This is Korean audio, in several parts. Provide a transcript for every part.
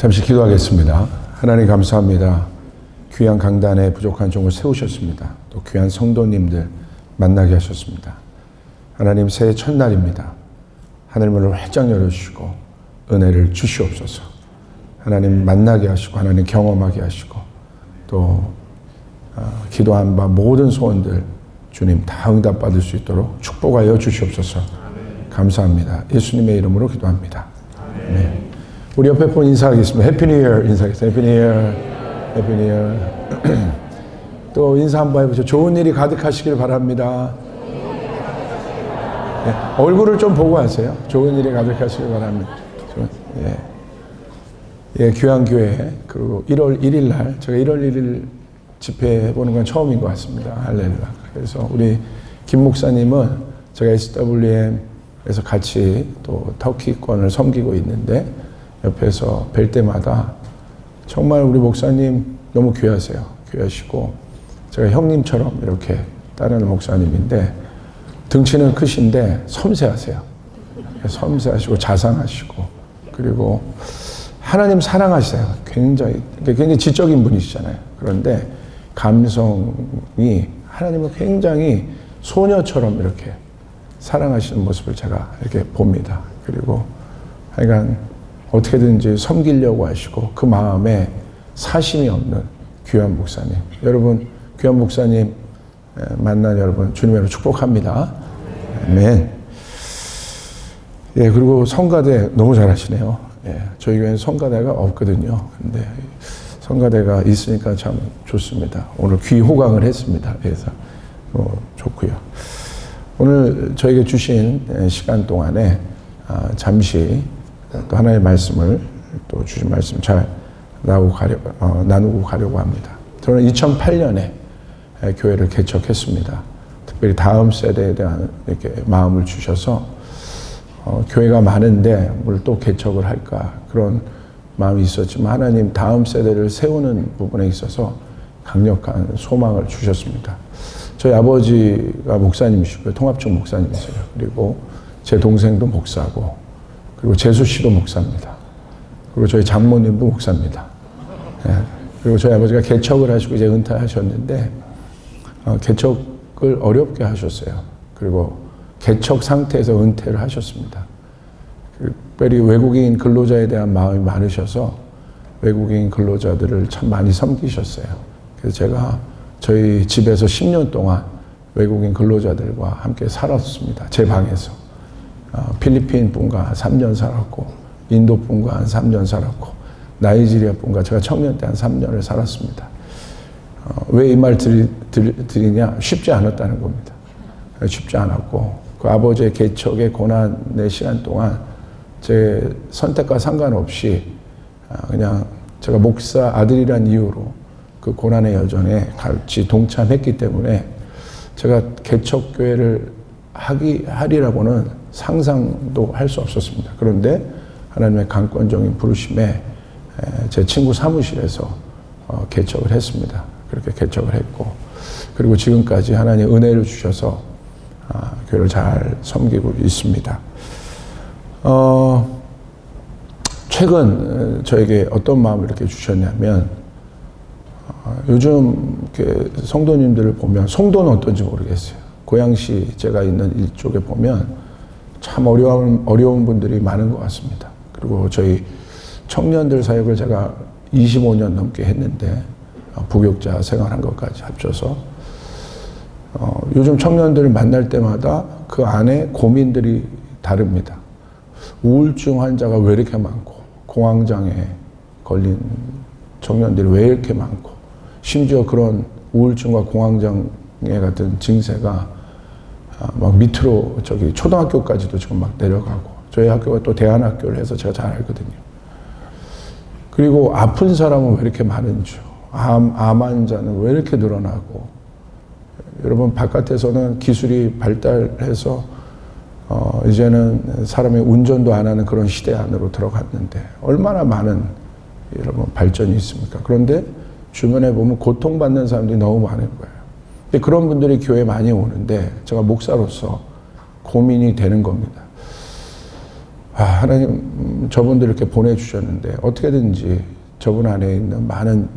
잠시 기도하겠습니다. 하나님 감사합니다. 귀한 강단에 부족한 종을 세우셨습니다. 또 귀한 성도님들 만나게 하셨습니다. 하나님 새해 첫날입니다. 하늘문을 활짝 열어주시고 은혜를 주시옵소서. 하나님 만나게 하시고 하나님 경험하게 하시고 또 기도한 바 모든 소원들 주님 다 응답받을 수 있도록 축복하여 주시옵소서. 감사합니다. 예수님의 이름으로 기도합니다. 네. 우리 옆에 분 인사하겠습니다. 해피 뉴 이어 인사하겠습니다. 해피 뉴 이어, 해피 뉴 이어. 또 인사 한번 해보죠. 좋은 일이 가득하시길 바랍니다. 네. 얼굴을 좀 보고 하세요. 좋은 일이 가득하시길 바랍니다. 예. 예, 귀한교회 그리고 1월 1일 날 제가 1월 1일 집회해보는 건 처음인 것 같습니다. 할렐루야. 그래서 우리 김 목사님은 제가 SWM에서 같이 또 터키권을 섬기고 있는데 옆에서 뵐 때마다 정말 우리 목사님 너무 귀하세요. 귀하시고 제가 형님처럼 이렇게 따르는 목사님인데 등치는 크신데 섬세하세요. 섬세하시고 자상하시고 그리고 하나님 사랑하세요. 굉장히 지적인 분이시잖아요. 그런데 감성이 하나님을 굉장히 소녀처럼 이렇게 사랑하시는 모습을 제가 이렇게 봅니다. 그리고 하여간 어떻게든지 섬기려고 하시고 그 마음에 사심이 없는 귀한 목사님. 여러분 귀한 목사님 만난 여러분 주님으로 축복합니다. 아멘. 예, 그리고 성가대 너무 잘하시네요. 예, 저희 교회는 성가대가 없거든요. 근데 성가대가 있으니까 참 좋습니다. 오늘 귀 호강을 했습니다. 그래서 좋고요. 오늘 저에게 주신 시간 동안에 잠시 또 하나의 말씀을 또 주신 말씀 잘 나누고 가려고 합니다. 저는 2008년에 교회를 개척했습니다. 특별히 다음 세대에 대한 이렇게 마음을 주셔서 교회가 많은데 뭘 또 개척을 할까 그런 마음이 있었지만 하나님 다음 세대를 세우는 부분에 있어서 강력한 소망을 주셨습니다. 저희 아버지가 목사님이시고요. 통합청 목사님이세요. 그리고 제 동생도 목사고 그리고 재수 씨도 목사입니다. 그리고 저희 장모님도 목사입니다. 예. 그리고 저희 아버지가 개척을 하시고 이제 은퇴하셨는데 개척을 어렵게 하셨어요. 그리고 개척 상태에서 은퇴를 하셨습니다. 특별히 외국인 근로자에 대한 마음이 많으셔서 외국인 근로자들을 참 많이 섬기셨어요. 그래서 제가 저희 집에서 10년 동안 외국인 근로자들과 함께 살았습니다. 제 방에서. 필리핀 분과 한 3년 살았고 인도 분과 한 3년 살았고 나이지리아 분과 제가 청년 때 한 3년을 살았습니다. 왜 이 말 드리냐? 쉽지 않았다는 겁니다. 쉽지 않았고 그 아버지의 개척의 고난의 시간 동안 제 선택과 상관없이 그냥 제가 목사 아들이란 이유로 그 고난의 여정에 같이 동참했기 때문에 제가 개척교회를 하리라고는 상상도 할 수 없었습니다. 그런데 하나님의 강권적인 부르심에 제 친구 사무실에서 개척을 했습니다. 그렇게 개척을 했고 그리고 지금까지 하나님 은혜를 주셔서 교회를 잘 섬기고 있습니다. 최근 저에게 어떤 마음을 이렇게 주셨냐면 요즘 이렇게 성도님들을 보면 성도는 어떤지 모르겠어요. 고양시 제가 있는 이쪽에 보면 참 어려운 분들이 많은 것 같습니다. 그리고 저희 청년들 사역을 제가 25년 넘게 했는데 부교육자 생활한 것까지 합쳐서 요즘 청년들을 만날 때마다 그 안에 고민들이 다릅니다. 우울증 환자가 왜 이렇게 많고 공황장애 걸린 청년들이 왜 이렇게 많고 심지어 그런 우울증과 공황장애 같은 증세가 막 밑으로 저기 초등학교까지도 지금 막 내려가고 저희 학교가 또 대안학교를 해서 제가 잘 알거든요. 그리고 아픈 사람은 왜 이렇게 많은지 암 환자는 왜 이렇게 늘어나고 여러분 바깥에서는 기술이 발달해서 이제는 사람이 운전도 안 하는 그런 시대 안으로 들어갔는데 얼마나 많은 여러분 발전이 있습니까? 그런데 주변에 보면 고통받는 사람들이 너무 많은 거예요. 근데 그런 분들이 교회에 많이 오는데 제가 목사로서 고민이 되는 겁니다. 하나님 저분들 이렇게 보내주셨는데 어떻게든지 저분 안에 있는 많은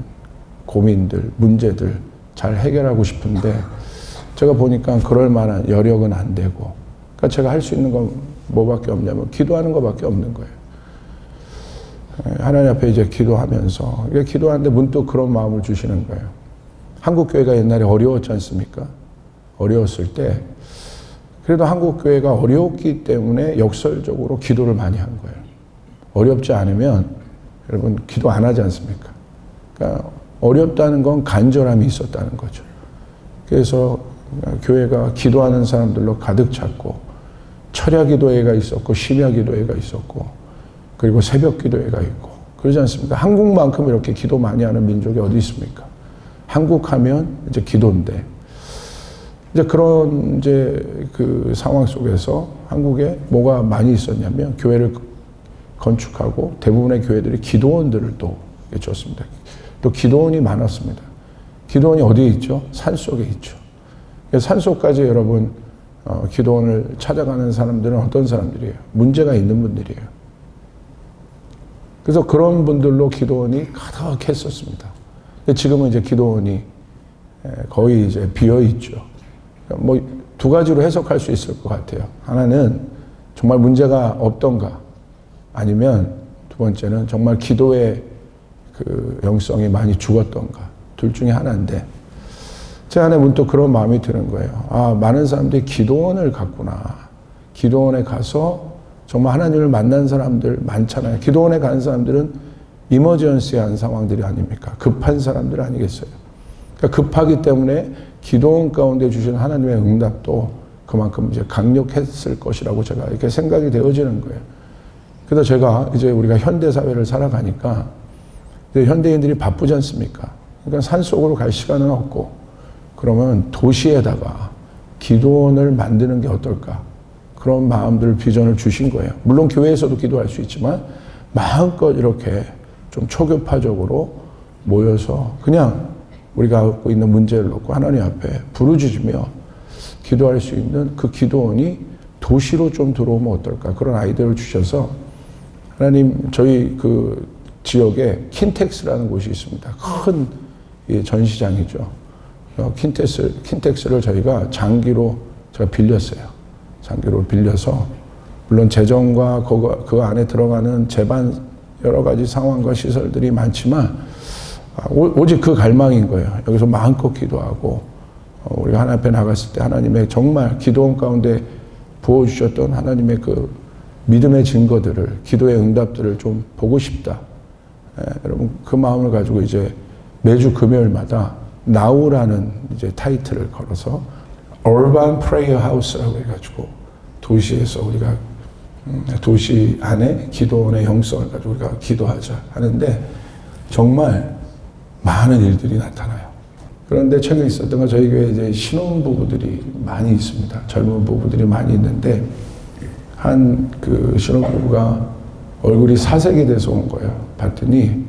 고민들, 문제들 잘 해결하고 싶은데 제가 보니까 그럴 만한 여력은 안 되고, 그러니까 제가 할 수 있는 건 뭐밖에 없냐면 기도하는 것밖에 없는 거예요. 하나님 앞에 이제 기도하면서, 기도하는데 문득 그런 마음을 주시는 거예요. 한국교회가 옛날에 어려웠지 않습니까? 어려웠을 때 그래도 한국교회가 어려웠기 때문에 역설적으로 기도를 많이 한 거예요. 어렵지 않으면 여러분 기도 안 하지 않습니까? 그러니까 어렵다는 건 간절함이 있었다는 거죠. 그래서 교회가 기도하는 사람들로 가득 찼고, 철야 기도회가 있었고, 심야 기도회가 있었고, 그리고 새벽 기도회가 있고, 그러지 않습니까? 한국만큼 이렇게 기도 많이 하는 민족이 어디 있습니까? 한국 하면 이제 기도인데, 이제 그런 그 상황 속에서 한국에 뭐가 많이 있었냐면 교회를 건축하고 대부분의 교회들이 기도원들을 또 줬습니다. 또 기도원이 많았습니다. 기도원이 어디에 있죠? 산속에 있죠. 산속까지 여러분 기도원을 찾아가는 사람들은 어떤 사람들이에요? 문제가 있는 분들이에요. 그래서 그런 분들로 기도원이 가득했었습니다. 지금은 이제 기도원이 거의 이제 비어 있죠. 뭐 두 가지로 해석할 수 있을 것 같아요. 하나는 정말 문제가 없던가, 아니면 두 번째는 정말 기도의 그 영성이 많이 죽었던가, 둘 중에 하나인데, 제 안에 문득 그런 마음이 드는 거예요. 많은 사람들이 기도원을 갔구나. 기도원에 가서 정말 하나님을 만난 사람들 많잖아요. 기도원에 간 사람들은 이머전시한 상황들이 아닙니까? 급한 사람들 아니겠어요? 그러니까 급하기 때문에 기도원 가운데 주신 하나님의 응답도 그만큼 이제 강력했을 것이라고 제가 이렇게 생각이 되어지는 거예요. 그래서 제가 이제 우리가 현대 사회를 살아가니까 현대인들이 바쁘지 않습니까? 그러니까 산속으로 갈 시간은 없고, 그러면 도시에다가 기도원을 만드는 게 어떨까? 그런 마음들, 비전을 주신 거예요. 물론 교회에서도 기도할 수 있지만 마음껏 이렇게 좀 초교파적으로 모여서 그냥 우리가 갖고 있는 문제를 놓고 하나님 앞에 부르짖으며 기도할 수 있는 그 기도원이 도시로 좀 들어오면 어떨까? 그런 아이디어를 주셔서, 하나님 저희 그 지역에 킨텍스라는 곳이 있습니다. 큰 전시장이죠. 킨텍스를 저희가 장기로 제가 빌렸어요. 장기로 빌려서, 물론 재정과 그 안에 들어가는 재반 여러 가지 상황과 시설들이 많지만 오직 그 갈망인 거예요. 여기서 마음껏 기도하고, 우리가 하나님 앞에 나갔을 때 하나님의 정말 기도원 가운데 부어주셨던 하나님의 그 믿음의 증거들을, 기도의 응답들을 좀 보고 싶다. 여러분 그 마음을 가지고 이제 매주 금요일마다 Now라는 이제 타이틀을 걸어서 Urban Prayer House라고 해가지고 도시에서 우리가 도시 안에 기도원의 형성을 가지고 우리가 기도하자 하는데, 정말 많은 일들이 나타나요. 그런데 최근에 있었던 건 저희 교회에 이제 신혼부부들이 많이 있습니다. 젊은 부부들이 많이 있는데, 한 그 신혼부부가 얼굴이 사색이 돼서 온 거예요. 봤더니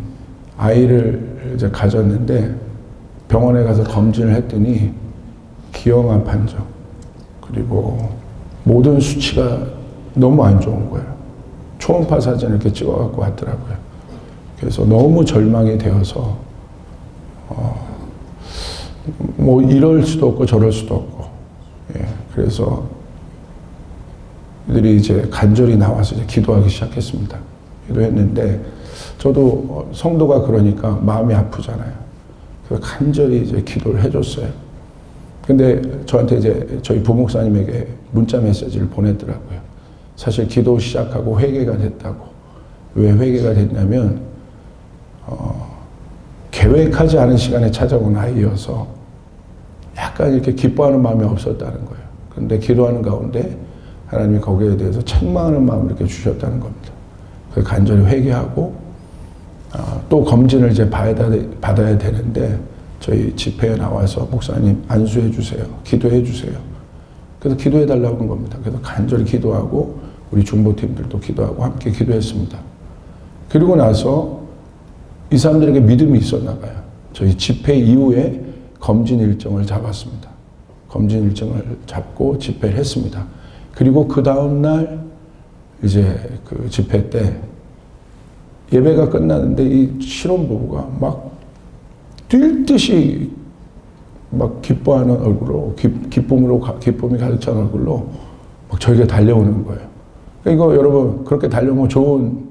아이를 이제 가졌는데 병원에 가서 검진을 했더니 기형아 판정, 그리고 모든 수치가 너무 안 좋은 거예요. 초음파 사진을 이렇게 찍어갖고 왔더라고요. 그래서 너무 절망이 되어서 뭐 이럴 수도 없고 저럴 수도 없고, 그래서 이들이 이제 간절히 나와서 이제 기도하기 시작했습니다. 기도했는데 저도 성도가 그러니까 마음이 아프잖아요. 그래서 간절히 이제 기도를 해줬어요. 근데 저한테 이제 저희 부목사님에게 문자 메시지를 보냈더라고요. 사실 기도 시작하고 회개가 됐다고. 왜 회개가 됐냐면 계획하지 않은 시간에 찾아온 아이여서 약간 이렇게 기뻐하는 마음이 없었다는 거예요. 그런데 기도하는 가운데 하나님이 거기에 대해서 책망하는 마음을 이렇게 주셨다는 겁니다. 그래서 간절히 회개하고 또 검진을 이제 받아야 되는데 저희 집회에 나와서 목사님 안수해 주세요. 기도해 주세요. 그래서 기도해 달라고 한 겁니다. 그래서 간절히 기도하고 우리 중보팀들도 기도하고 함께 기도했습니다. 그리고 나서 이 사람들에게 믿음이 있었나 봐요. 저희 집회 이후에 검진 일정을 잡았습니다. 검진 일정을 잡고 집회를 했습니다. 그리고 그 다음날 이제 그 집회 때 예배가 끝나는데 이 신혼부부가 막 뛸 듯이 막 기뻐하는 얼굴로 기쁨이 가득 찬 얼굴로 막 저에게 달려오는 거예요. 이거 여러분 그렇게 달려오면 좋은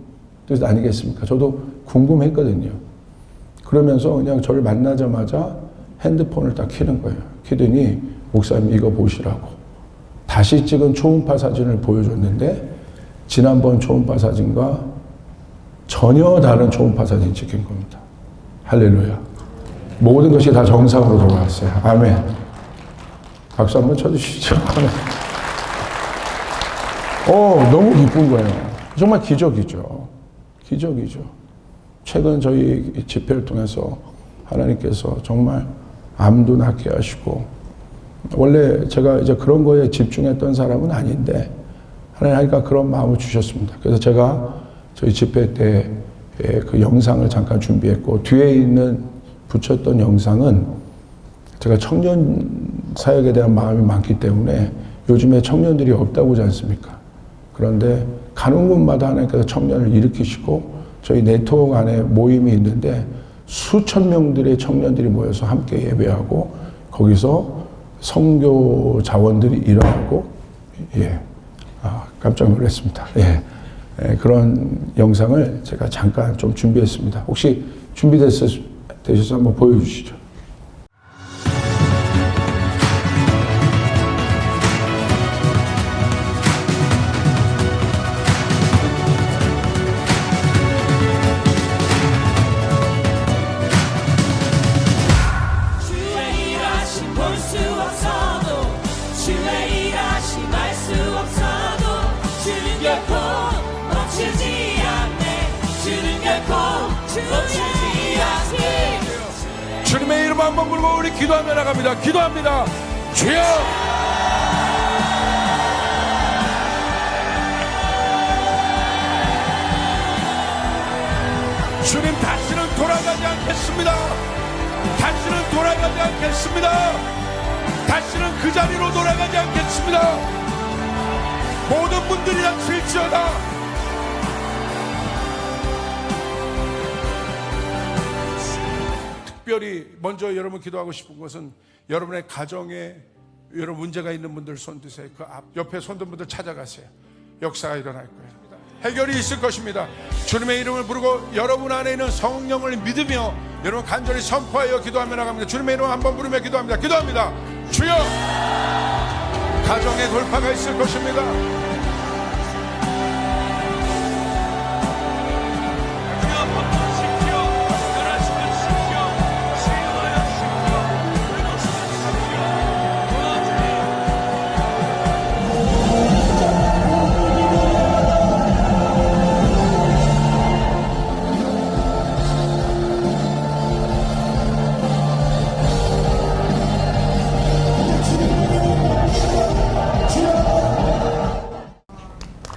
뜻 아니겠습니까? 저도 궁금했거든요. 그러면서 그냥 저를 만나자마자 핸드폰을 딱 켜는 거예요. 켜더니 목사님 이거 보시라고. 다시 찍은 초음파 사진을 보여줬는데 지난번 초음파 사진과 전혀 다른 초음파 사진 찍힌 겁니다. 할렐루야. 모든 것이 다 정상으로 돌아왔어요. 아멘. 박수 한번 쳐주시죠. 아멘. 너무 기쁜 거예요. 정말 기적이죠. 기적이죠. 최근 저희 집회를 통해서 하나님께서 정말 암도 낫게 하시고, 원래 제가 이제 그런 거에 집중했던 사람은 아닌데 하나님께서 그런 마음을 주셨습니다. 그래서 제가 저희 집회 때 그 영상을 잠깐 준비했고, 뒤에 있는 붙였던 영상은 제가 청년 사역에 대한 마음이 많기 때문에 요즘에 청년들이 없다고 하지 않습니까? 그런데 가는 곳마다 하나님께서 청년을 일으키시고 저희 네트워크 안에 모임이 있는데 수천 명들의 청년들이 모여서 함께 예배하고 거기서 선교 자원들이 일어나고 깜짝 놀랐습니다. 그런 영상을 제가 잠깐 좀 준비했습니다. 혹시 준비되셔서 한번 보여주시죠. 주님의 이름 한번 부르고 우리 기도하며 나갑니다. 기도합니다. 주여! 주님 다시는 돌아가지 않겠습니다. 다시는 돌아가지 않겠습니다. 다시는 그 자리로 돌아가지 않겠습니다. 모든 분들이 다 질지어다. 특별히 먼저 여러분 기도하고 싶은 것은 여러분의 가정에 여러분 문제가 있는 분들 손 드세요. 그 앞 옆에 손든 분들 찾아가세요. 역사가 일어날 거예요. 해결이 있을 것입니다. 주님의 이름을 부르고 여러분 안에 있는 성령을 믿으며 여러분 간절히 선포하여 기도하며 나갑니다. 주님의 이름 한번 부르며 기도합니다. 기도합니다. 주여! 가정에 돌파가 있을 것입니다.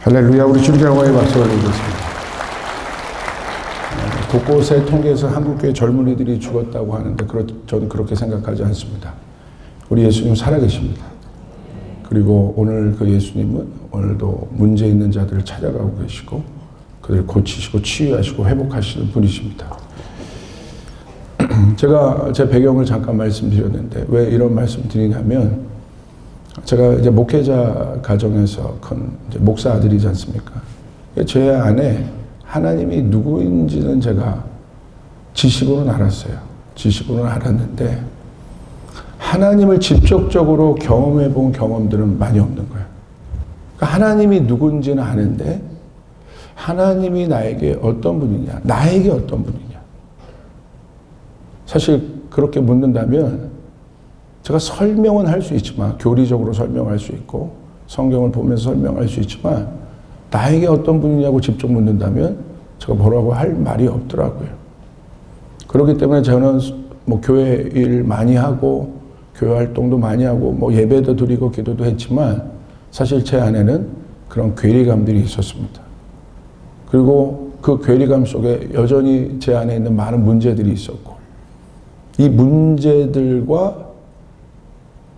할렐루야. 우리 주님께 영광의 박수가 드리겠습니다. 곳곳의 통계에서 한국교회 젊은이들이 죽었다고 하는데 저는 그렇게 생각하지 않습니다. 우리 예수님 살아계십니다. 그리고 오늘 그 예수님은 오늘도 문제 있는 자들을 찾아가고 계시고 그들을 고치시고 치유하시고 회복하시는 분이십니다. 제가 제 배경을 잠깐 말씀드렸는데 왜 이런 말씀 드리냐면, 제가 이제 목회자 가정에서 큰 이제 목사 아들이지 않습니까? 제 안에 하나님이 누구인지는 제가 지식으로는 알았어요. 지식으로는 알았는데 하나님을 직접적으로 경험해 본 경험들은 많이 없는 거예요. 그러니까 하나님이 누군지는 아는데 하나님이 나에게 어떤 분이냐, 나에게 어떤 분이냐. 사실 그렇게 묻는다면 제가 설명은 할 수 있지만, 교리적으로 설명할 수 있고 성경을 보면서 설명할 수 있지만 나에게 어떤 분이냐고 직접 묻는다면 제가 뭐라고 할 말이 없더라고요. 그렇기 때문에 저는 뭐 교회 일 많이 하고 교회 활동도 많이 하고 뭐 예배도 드리고 기도도 했지만 사실 제 안에는 그런 괴리감들이 있었습니다. 그리고 그 괴리감 속에 여전히 제 안에 있는 많은 문제들이 있었고, 이 문제들과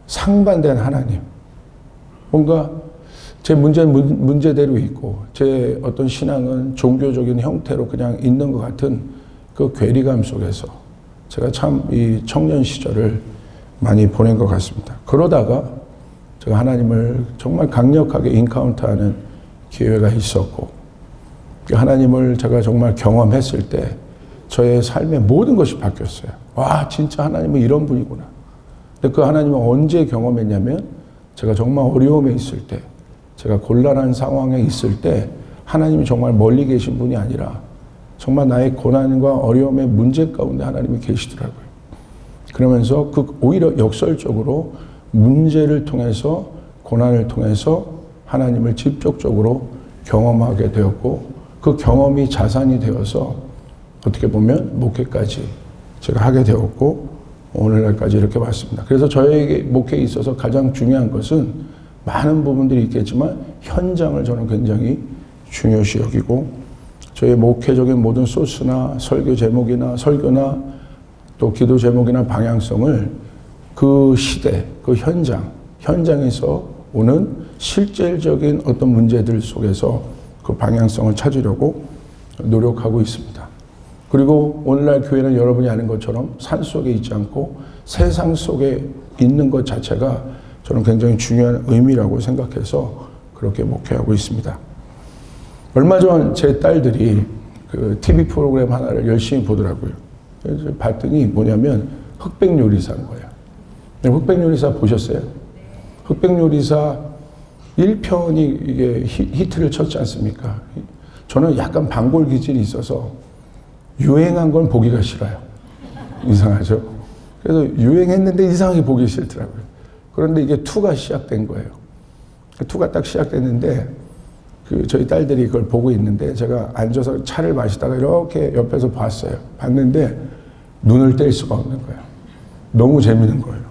상반된 하나님, 뭔가 제 문제는 문제대로 있고 제 어떤 신앙은 종교적인 형태로 그냥 있는 것 같은 그 괴리감 속에서 제가 참 이 청년 시절을 많이 보낸 것 같습니다. 그러다가 제가 하나님을 정말 강력하게 인카운트하는 기회가 있었고 하나님을 제가 정말 경험했을 때 저의 삶의 모든 것이 바뀌었어요. 와, 진짜 하나님은 이런 분이구나. 근데 그 하나님을 언제 경험했냐면 제가 정말 어려움에 있을 때, 제가 곤란한 상황에 있을 때 하나님이 정말 멀리 계신 분이 아니라 정말 나의 고난과 어려움의 문제 가운데 하나님이 계시더라고요. 그러면서 오히려 역설적으로 문제를 통해서 고난을 통해서 하나님을 직접적으로 경험하게 되었고 그 경험이 자산이 되어서 어떻게 보면 목회까지 제가 하게 되었고 오늘날까지 이렇게 왔습니다. 그래서 저에게 목회에 있어서 가장 중요한 것은 많은 부분들이 있겠지만 현장을 저는 굉장히 중요시 여기고 저의 목회적인 모든 소스나 설교 제목이나 설교나 또 기도 제목이나 방향성을 그 시대, 그 현장에서 오는 실질적인 어떤 문제들 속에서 그 방향성을 찾으려고 노력하고 있습니다. 그리고 오늘날 교회는 여러분이 아는 것처럼 산 속에 있지 않고 세상 속에 있는 것 자체가 저는 굉장히 중요한 의미라고 생각해서 그렇게 목회하고 있습니다. 얼마 전 제 딸들이 그 TV 프로그램 하나를 열심히 보더라고요. 그래서 봤더니 뭐냐면 흑백요리사인 거예요. 흑백요리사 보셨어요? 흑백요리사 1편이 이게 히트를 쳤지 않습니까? 저는 약간 반골 기질이 있어서 유행한 건 보기가 싫어요. 이상하죠? 그래서 유행했는데 이상하게 보기 싫더라고요. 그런데 이게 2가 시작된 거예요. 2가 딱 시작됐는데 저희 딸들이 그걸 보고 있는데 제가 앉아서 차를 마시다가 이렇게 옆에서 봤어요. 봤는데 눈을 뗄 수가 없는 거예요. 너무 재밌는 거예요.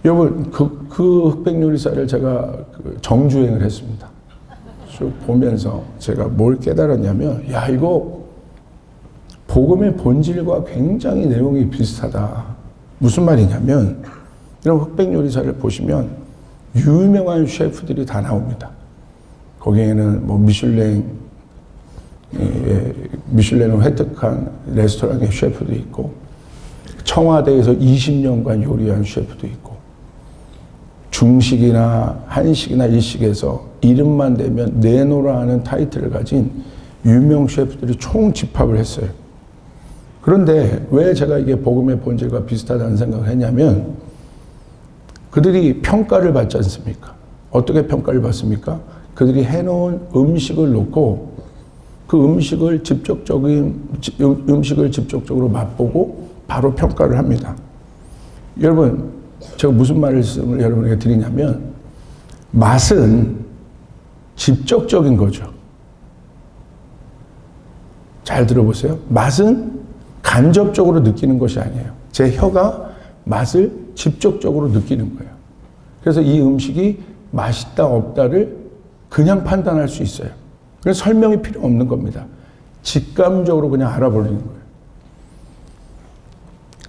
여러분, 그 흑백요리사를 제가 정주행을 했습니다. 쭉 보면서 제가 뭘 깨달았냐면, 야, 이거 복음의 본질과 굉장히 내용이 비슷하다. 무슨 말이냐면, 이런 흑백요리사를 보시면 유명한 셰프들이 다 나옵니다. 거기에는 뭐 미슐랭을 획득한 레스토랑의 셰프도 있고, 청와대에서 20년간 요리한 셰프도 있고, 중식이나 한식이나 일식에서 이름만 대면 내노라 하는 타이틀을 가진 유명 셰프들이 총 집합을 했어요. 그런데 왜 제가 이게 복음의 본질과 비슷하다는 생각을 했냐면 그들이 평가를 받지 않습니까? 어떻게 평가를 받습니까? 그들이 해놓은 음식을 놓고 그 음식을 직접적으로 맛보고 바로 평가를 합니다. 여러분, 제가 무슨 말씀을 여러분에게 드리냐면 맛은 직접적인 거죠. 잘 들어보세요. 맛은 간접적으로 느끼는 것이 아니에요. 제 혀가 맛을 직접적으로 느끼는 거예요. 그래서 이 음식이 맛있다 없다를 그냥 판단할 수 있어요. 그래서 설명이 필요 없는 겁니다. 직감적으로 그냥 알아버리는 거예요.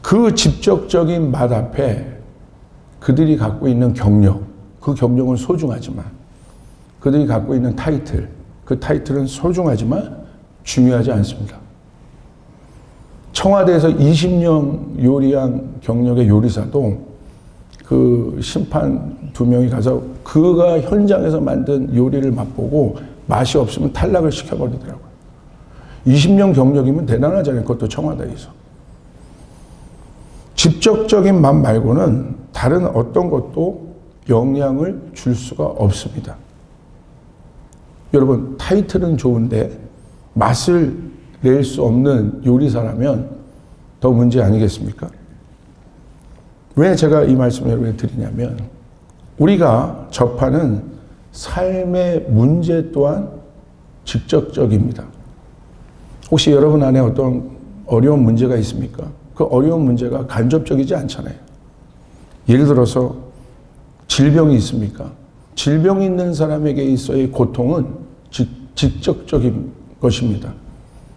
그 직접적인 맛 앞에 그들이 갖고 있는 경력, 그 경력은 소중하지만 그들이 갖고 있는 타이틀, 그 타이틀은 소중하지만 중요하지 않습니다. 청와대에서 20년 요리한 경력의 요리사도 그 심판 2명이 가서 그가 현장에서 만든 요리를 맛보고 맛이 없으면 탈락을 시켜버리더라고요. 20년 경력이면 대단하잖아요. 그것도 청와대에서. 직접적인 맛 말고는 다른 어떤 것도 영향을 줄 수가 없습니다. 여러분, 타이틀은 좋은데 맛을 낼 수 없는 요리사라면 더 문제 아니겠습니까? 왜 제가 이 말씀을 여러분에게 드리냐면 우리가 접하는 삶의 문제 또한 직접적입니다. 혹시 여러분 안에 어떤 어려운 문제가 있습니까? 그 어려운 문제가 간접적이지 않잖아요. 예를 들어서 질병이 있습니까? 질병이 있는 사람에게 있어의 고통은 직접적인 것입니다.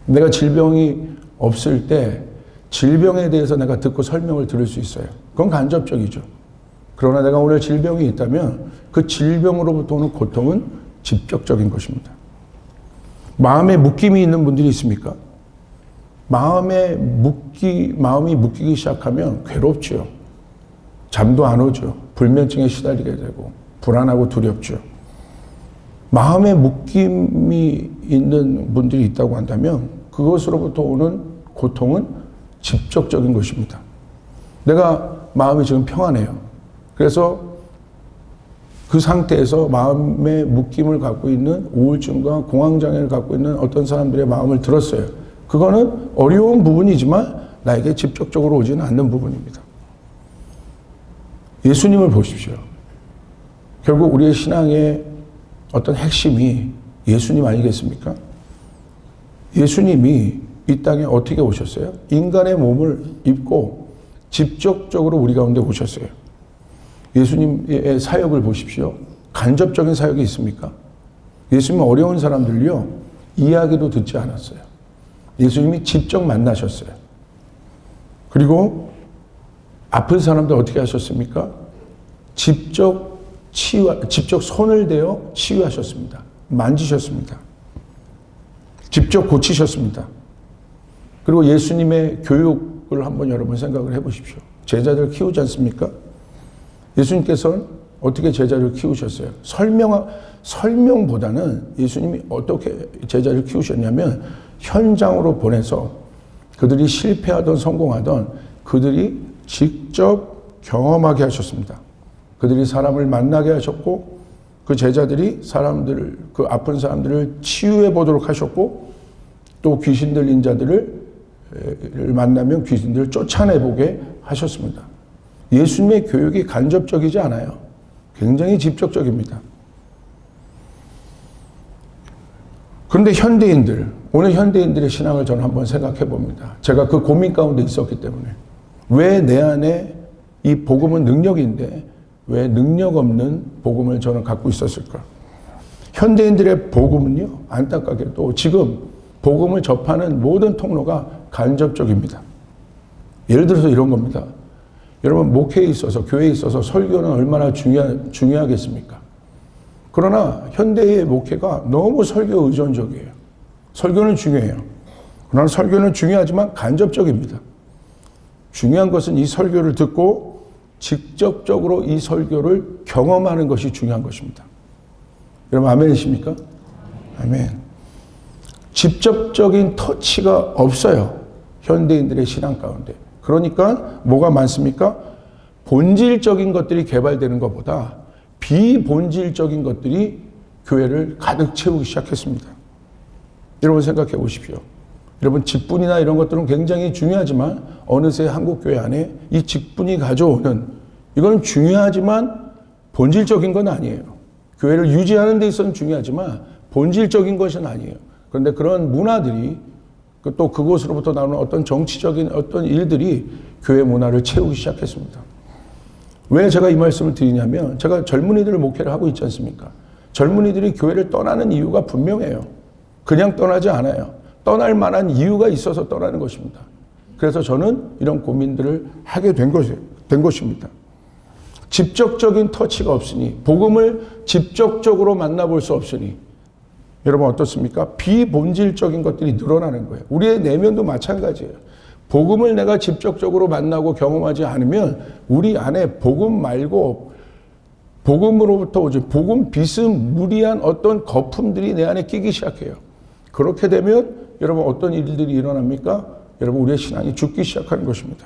내가 질병이 없을 때 질병에 대해서 내가 듣고 설명을 들을 수 있어요. 그건 간접적이죠. 그러나 내가 오늘 질병이 있다면 그 질병으로부터 오는 고통은 직접적인 것입니다. 마음에 묶임이 있는 분들이 있습니까? 마음이 묶이기 시작하면 괴롭죠. 잠도 안 오죠. 불면증에 시달리게 되고 불안하고 두렵죠. 마음에 묶임이 있는 분들이 있다고 한다면 그것으로부터 오는 고통은 직접적인 것입니다. 내가 마음이 지금 평안해요. 그래서 그 상태에서 마음의 묶임을 갖고 있는 우울증과 공황장애를 갖고 있는 어떤 사람들의 마음을 들었어요. 그거는 어려운 부분이지만 나에게 직접적으로 오지는 않는 부분입니다. 예수님을 보십시오. 결국 우리의 신앙의 어떤 핵심이 예수님 아니겠습니까? 예수님이 이 땅에 어떻게 오셨어요? 인간의 몸을 입고 직접적으로 우리 가운데 오셨어요. 예수님의 사역을 보십시오. 간접적인 사역이 있습니까? 예수님은 어려운 사람들요, 이야기도 듣지 않았어요. 예수님이 직접 만나셨어요. 그리고 아픈 사람들 어떻게 하셨습니까? 직접 손을 대어 치유하셨습니다. 만지셨습니다. 직접 고치셨습니다. 그리고 예수님의 교육을 한번 여러분 생각을 해보십시오. 제자들 키우지 않습니까? 예수님께서는 어떻게 제자를 키우셨어요? 설명보다는 예수님이 어떻게 제자를 키우셨냐면 현장으로 보내서 그들이 실패하던 성공하던 그들이 직접 경험하게 하셨습니다. 그들이 사람을 만나게 하셨고 그 제자들이 그 아픈 사람들을 치유해 보도록 하셨고 또 귀신 들린 자들을 만나면 귀신들을 쫓아내보게 하셨습니다. 예수님의 교육이 간접적이지 않아요. 굉장히 직접적입니다. 그런데 오늘 현대인들의 신앙을 저는 한번 생각해 봅니다. 제가 그 고민 가운데 있었기 때문에. 왜 내 안에 이 복음은 능력인데 왜 능력 없는 복음을 저는 갖고 있었을까? 현대인들의 복음은요, 안타깝게도 지금 복음을 접하는 모든 통로가 간접적입니다. 예를 들어서 이런 겁니다. 여러분, 목회에 있어서, 교회에 있어서 설교는 얼마나 중요하겠습니까? 그러나 현대의 목회가 너무 설교 의존적이에요. 설교는 중요해요. 그러나 설교는 중요하지만 간접적입니다. 중요한 것은 이 설교를 듣고 직접적으로 이 설교를 경험하는 것이 중요한 것입니다. 여러분, 아멘이십니까? 아멘. 직접적인 터치가 없어요. 현대인들의 신앙 가운데. 그러니까 뭐가 많습니까? 본질적인 것들이 개발되는 것보다 비본질적인 것들이 교회를 가득 채우기 시작했습니다. 여러분 생각해 보십시오. 여러분 직분이나 이런 것들은 굉장히 중요하지만 어느새 한국교회 안에 이 직분이 가져오는 이건 중요하지만 본질적인 건 아니에요. 교회를 유지하는 데 있어서는 중요하지만 본질적인 것은 아니에요. 그런데 그런 문화들이 또 그곳으로부터 나오는 어떤 정치적인 어떤 일들이 교회 문화를 채우기 시작했습니다. 왜 제가 이 말씀을 드리냐면 제가 젊은이들을 목회를 하고 있지 않습니까? 젊은이들이 교회를 떠나는 이유가 분명해요. 그냥 떠나지 않아요. 떠날 만한 이유가 있어서 떠나는 것입니다. 그래서 저는 이런 고민들을 하게 된 것입니다. 직접적인 터치가 없으니, 복음을 직접적으로 만나볼 수 없으니, 여러분 어떻습니까? 비본질적인 것들이 늘어나는 거예요. 우리의 내면도 마찬가지예요. 복음을 내가 직접적으로 만나고 경험하지 않으면 우리 안에 복음 말고 복음으로부터 오지 복음 비스무리한 어떤 거품들이 내 안에 끼기 시작해요. 그렇게 되면 여러분 어떤 일들이 일어납니까? 여러분 우리의 신앙이 죽기 시작하는 것입니다.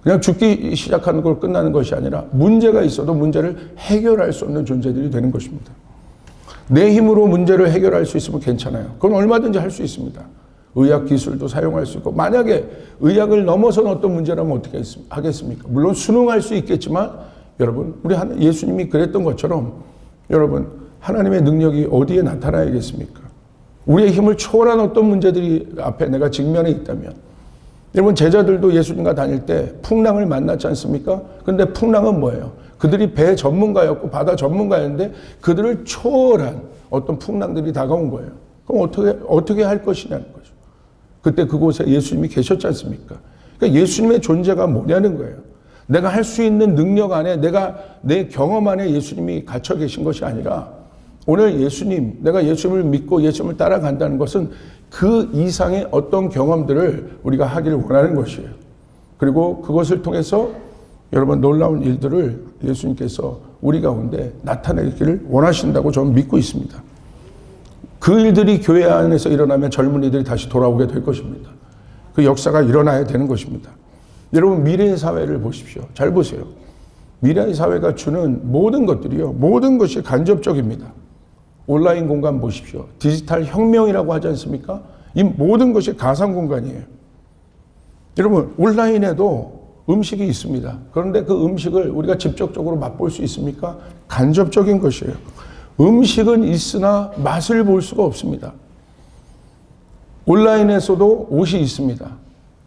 그냥 죽기 시작하는 걸 끝나는 것이 아니라 문제가 있어도 문제를 해결할 수 없는 존재들이 되는 것입니다. 내 힘으로 문제를 해결할 수 있으면 괜찮아요. 그건 얼마든지 할 수 있습니다. 의학 기술도 사용할 수 있고, 만약에 의학을 넘어선 어떤 문제라면 어떻게 하겠습니까? 물론 순응할 수 있겠지만 여러분 우리 예수님이 그랬던 것처럼 여러분 하나님의 능력이 어디에 나타나야겠습니까? 우리의 힘을 초월한 어떤 문제들이 앞에 내가 직면해 있다면, 여러분 제자들도 예수님과 다닐 때 풍랑을 만났지 않습니까? 근데 풍랑은 뭐예요? 그들이 배 전문가였고 바다 전문가였는데 그들을 초월한 어떤 풍랑들이 다가온 거예요. 그럼 어떻게 할 것이냐는 거죠. 그때 그곳에 예수님이 계셨지 않습니까? 그러니까 예수님의 존재가 뭐냐는 거예요. 내가 할 수 있는 능력 안에 내 경험 안에 예수님이 갇혀 계신 것이 아니라 오늘 예수님, 내가 예수님을 믿고 예수님을 따라간다는 것은 그 이상의 어떤 경험들을 우리가 하기를 원하는 것이에요. 그리고 그것을 통해서 여러분 놀라운 일들을 예수님께서 우리 가운데 나타내기를 원하신다고 저는 믿고 있습니다. 그 일들이 교회 안에서 일어나면 젊은이들이 다시 돌아오게 될 것입니다. 그 역사가 일어나야 되는 것입니다. 여러분 미래의 사회를 보십시오. 잘 보세요. 미래의 사회가 주는 모든 것들이요. 모든 것이 간접적입니다. 온라인 공간 보십시오. 디지털 혁명이라고 하지 않습니까? 이 모든 것이 가상 공간이에요. 여러분 온라인에도 음식이 있습니다. 그런데 그 음식을 우리가 직접적으로 맛볼 수 있습니까? 간접적인 것이에요. 음식은 있으나 맛을 볼 수가 없습니다. 온라인에서도 옷이 있습니다.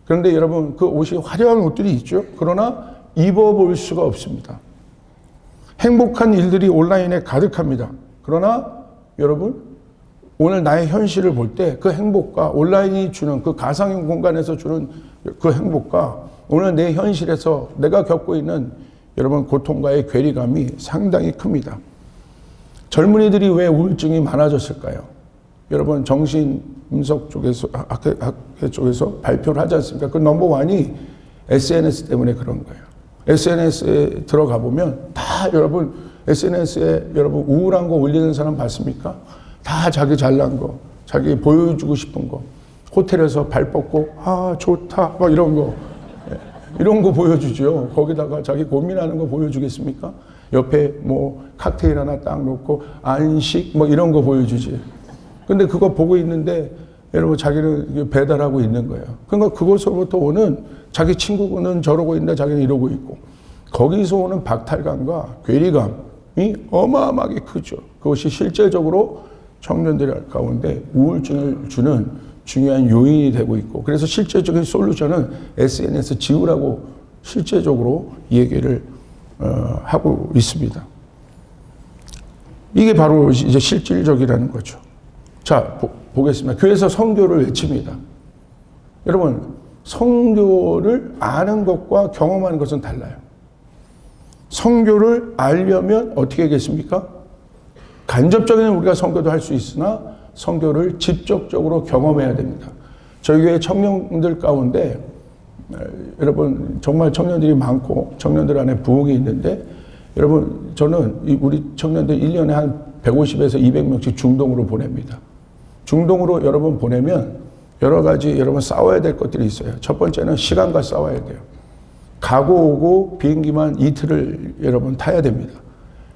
그런데 여러분 그 옷이 화려한 옷들이 있죠. 그러나 입어볼 수가 없습니다. 행복한 일들이 온라인에 가득합니다. 그러나 여러분 오늘 나의 현실을 볼 때 그 행복과 온라인이 주는 그 가상 공간에서 주는 그 행복과 오늘 내 현실에서 내가 겪고 있는 여러분 고통과의 괴리감이 상당히 큽니다. 젊은이들이 왜 우울증이 많아졌을까요? 여러분 정신분석 쪽에서 학회 쪽에서 발표를 하지 않습니까? 그 넘버원이 SNS 때문에 그런 거예요. SNS에 들어가 보면 다 여러분 SNS에 여러분 우울한 거 올리는 사람 봤습니까? 다 자기 잘난 거, 자기 보여주고 싶은 거, 호텔에서 발 뻗고 아 좋다 막 이런 거, 이런 거 보여주죠. 거기다가 자기 고민하는 거 보여주겠습니까? 옆에 뭐 칵테일 하나 딱 놓고 안식 뭐 이런 거 보여주지. 근데 그거 보고 있는데 여러분 자기는 배달하고 있는 거예요. 그러니까 그것으로부터 오는 자기 친구는 저러고 있는데 자기는 이러고 있고 거기서 오는 박탈감과 괴리감이 어마어마하게 크죠. 그것이 실제적으로 청년들 가운데 우울증을 주는 중요한 요인이 되고 있고 그래서 실제적인 솔루션은 SNS 지우라고 실제적으로 얘기를 하고 있습니다. 이게 바로 이제 실질적이라는 거죠. 자, 보겠습니다. 교회에서 선교를 외칩니다. 여러분, 선교를 아는 것과 경험하는 것은 달라요. 선교를 알려면 어떻게 하겠습니까? 간접적인 우리가 선교도 할 수 있으나 선교를 직접적으로 경험해야 됩니다. 저희 교회 청년들 가운데 여러분 정말 청년들이 많고 청년들 안에 부흥이 있는데 여러분 저는 우리 청년들 1년에 한 150에서 200명씩 중동으로 보냅니다. 중동으로 여러분 보내면 여러 가지 여러분 싸워야 될 것들이 있어요. 첫 번째는 시간과 싸워야 돼요. 가고 오고 비행기만 이틀을 여러분 타야 됩니다.